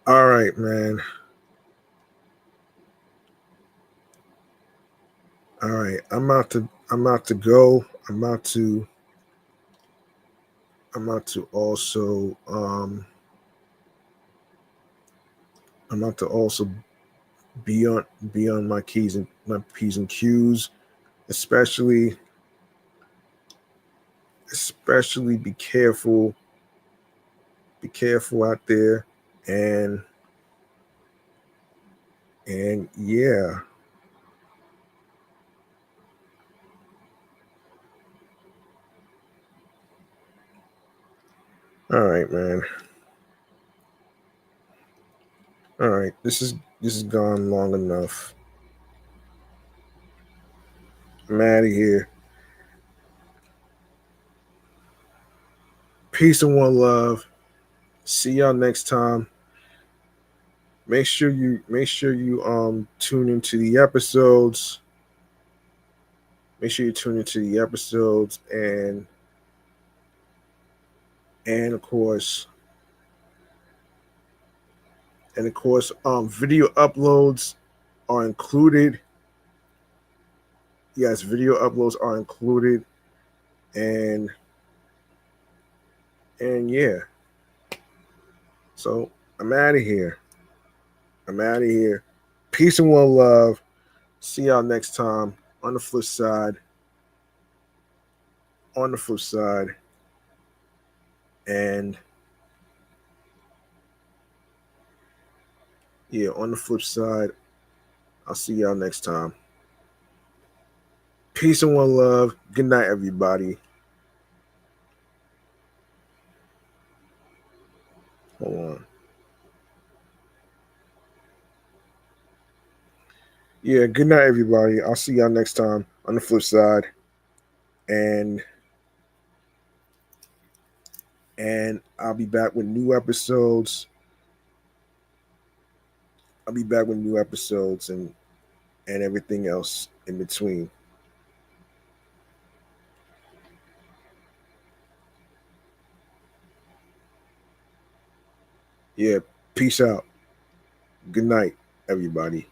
All right, man. All right. I'm out to go. I'm out to also I'm out to also be on my P's and Q's, especially be careful out there, and yeah. All right, man. All right. This is gone long enough. I'm out of here. Peace and one love. See y'all next time. Make sure you tune into the episodes. Make sure you tune into the episodes, and of course video uploads are included. Yes, video uploads are included, and yeah. So I'm out of here. I'm out of here. Peace and one love. See y'all next time on the flip side. On the flip side. And yeah, on the flip side. I'll see y'all next time. Peace and one love. Good night, everybody. Hold on. Yeah, good night, everybody. I'll see y'all next time on the flip side. And I'll be back with new episodes. I'll be back with new episodes and everything else in between. Yeah, peace out. Good night, everybody.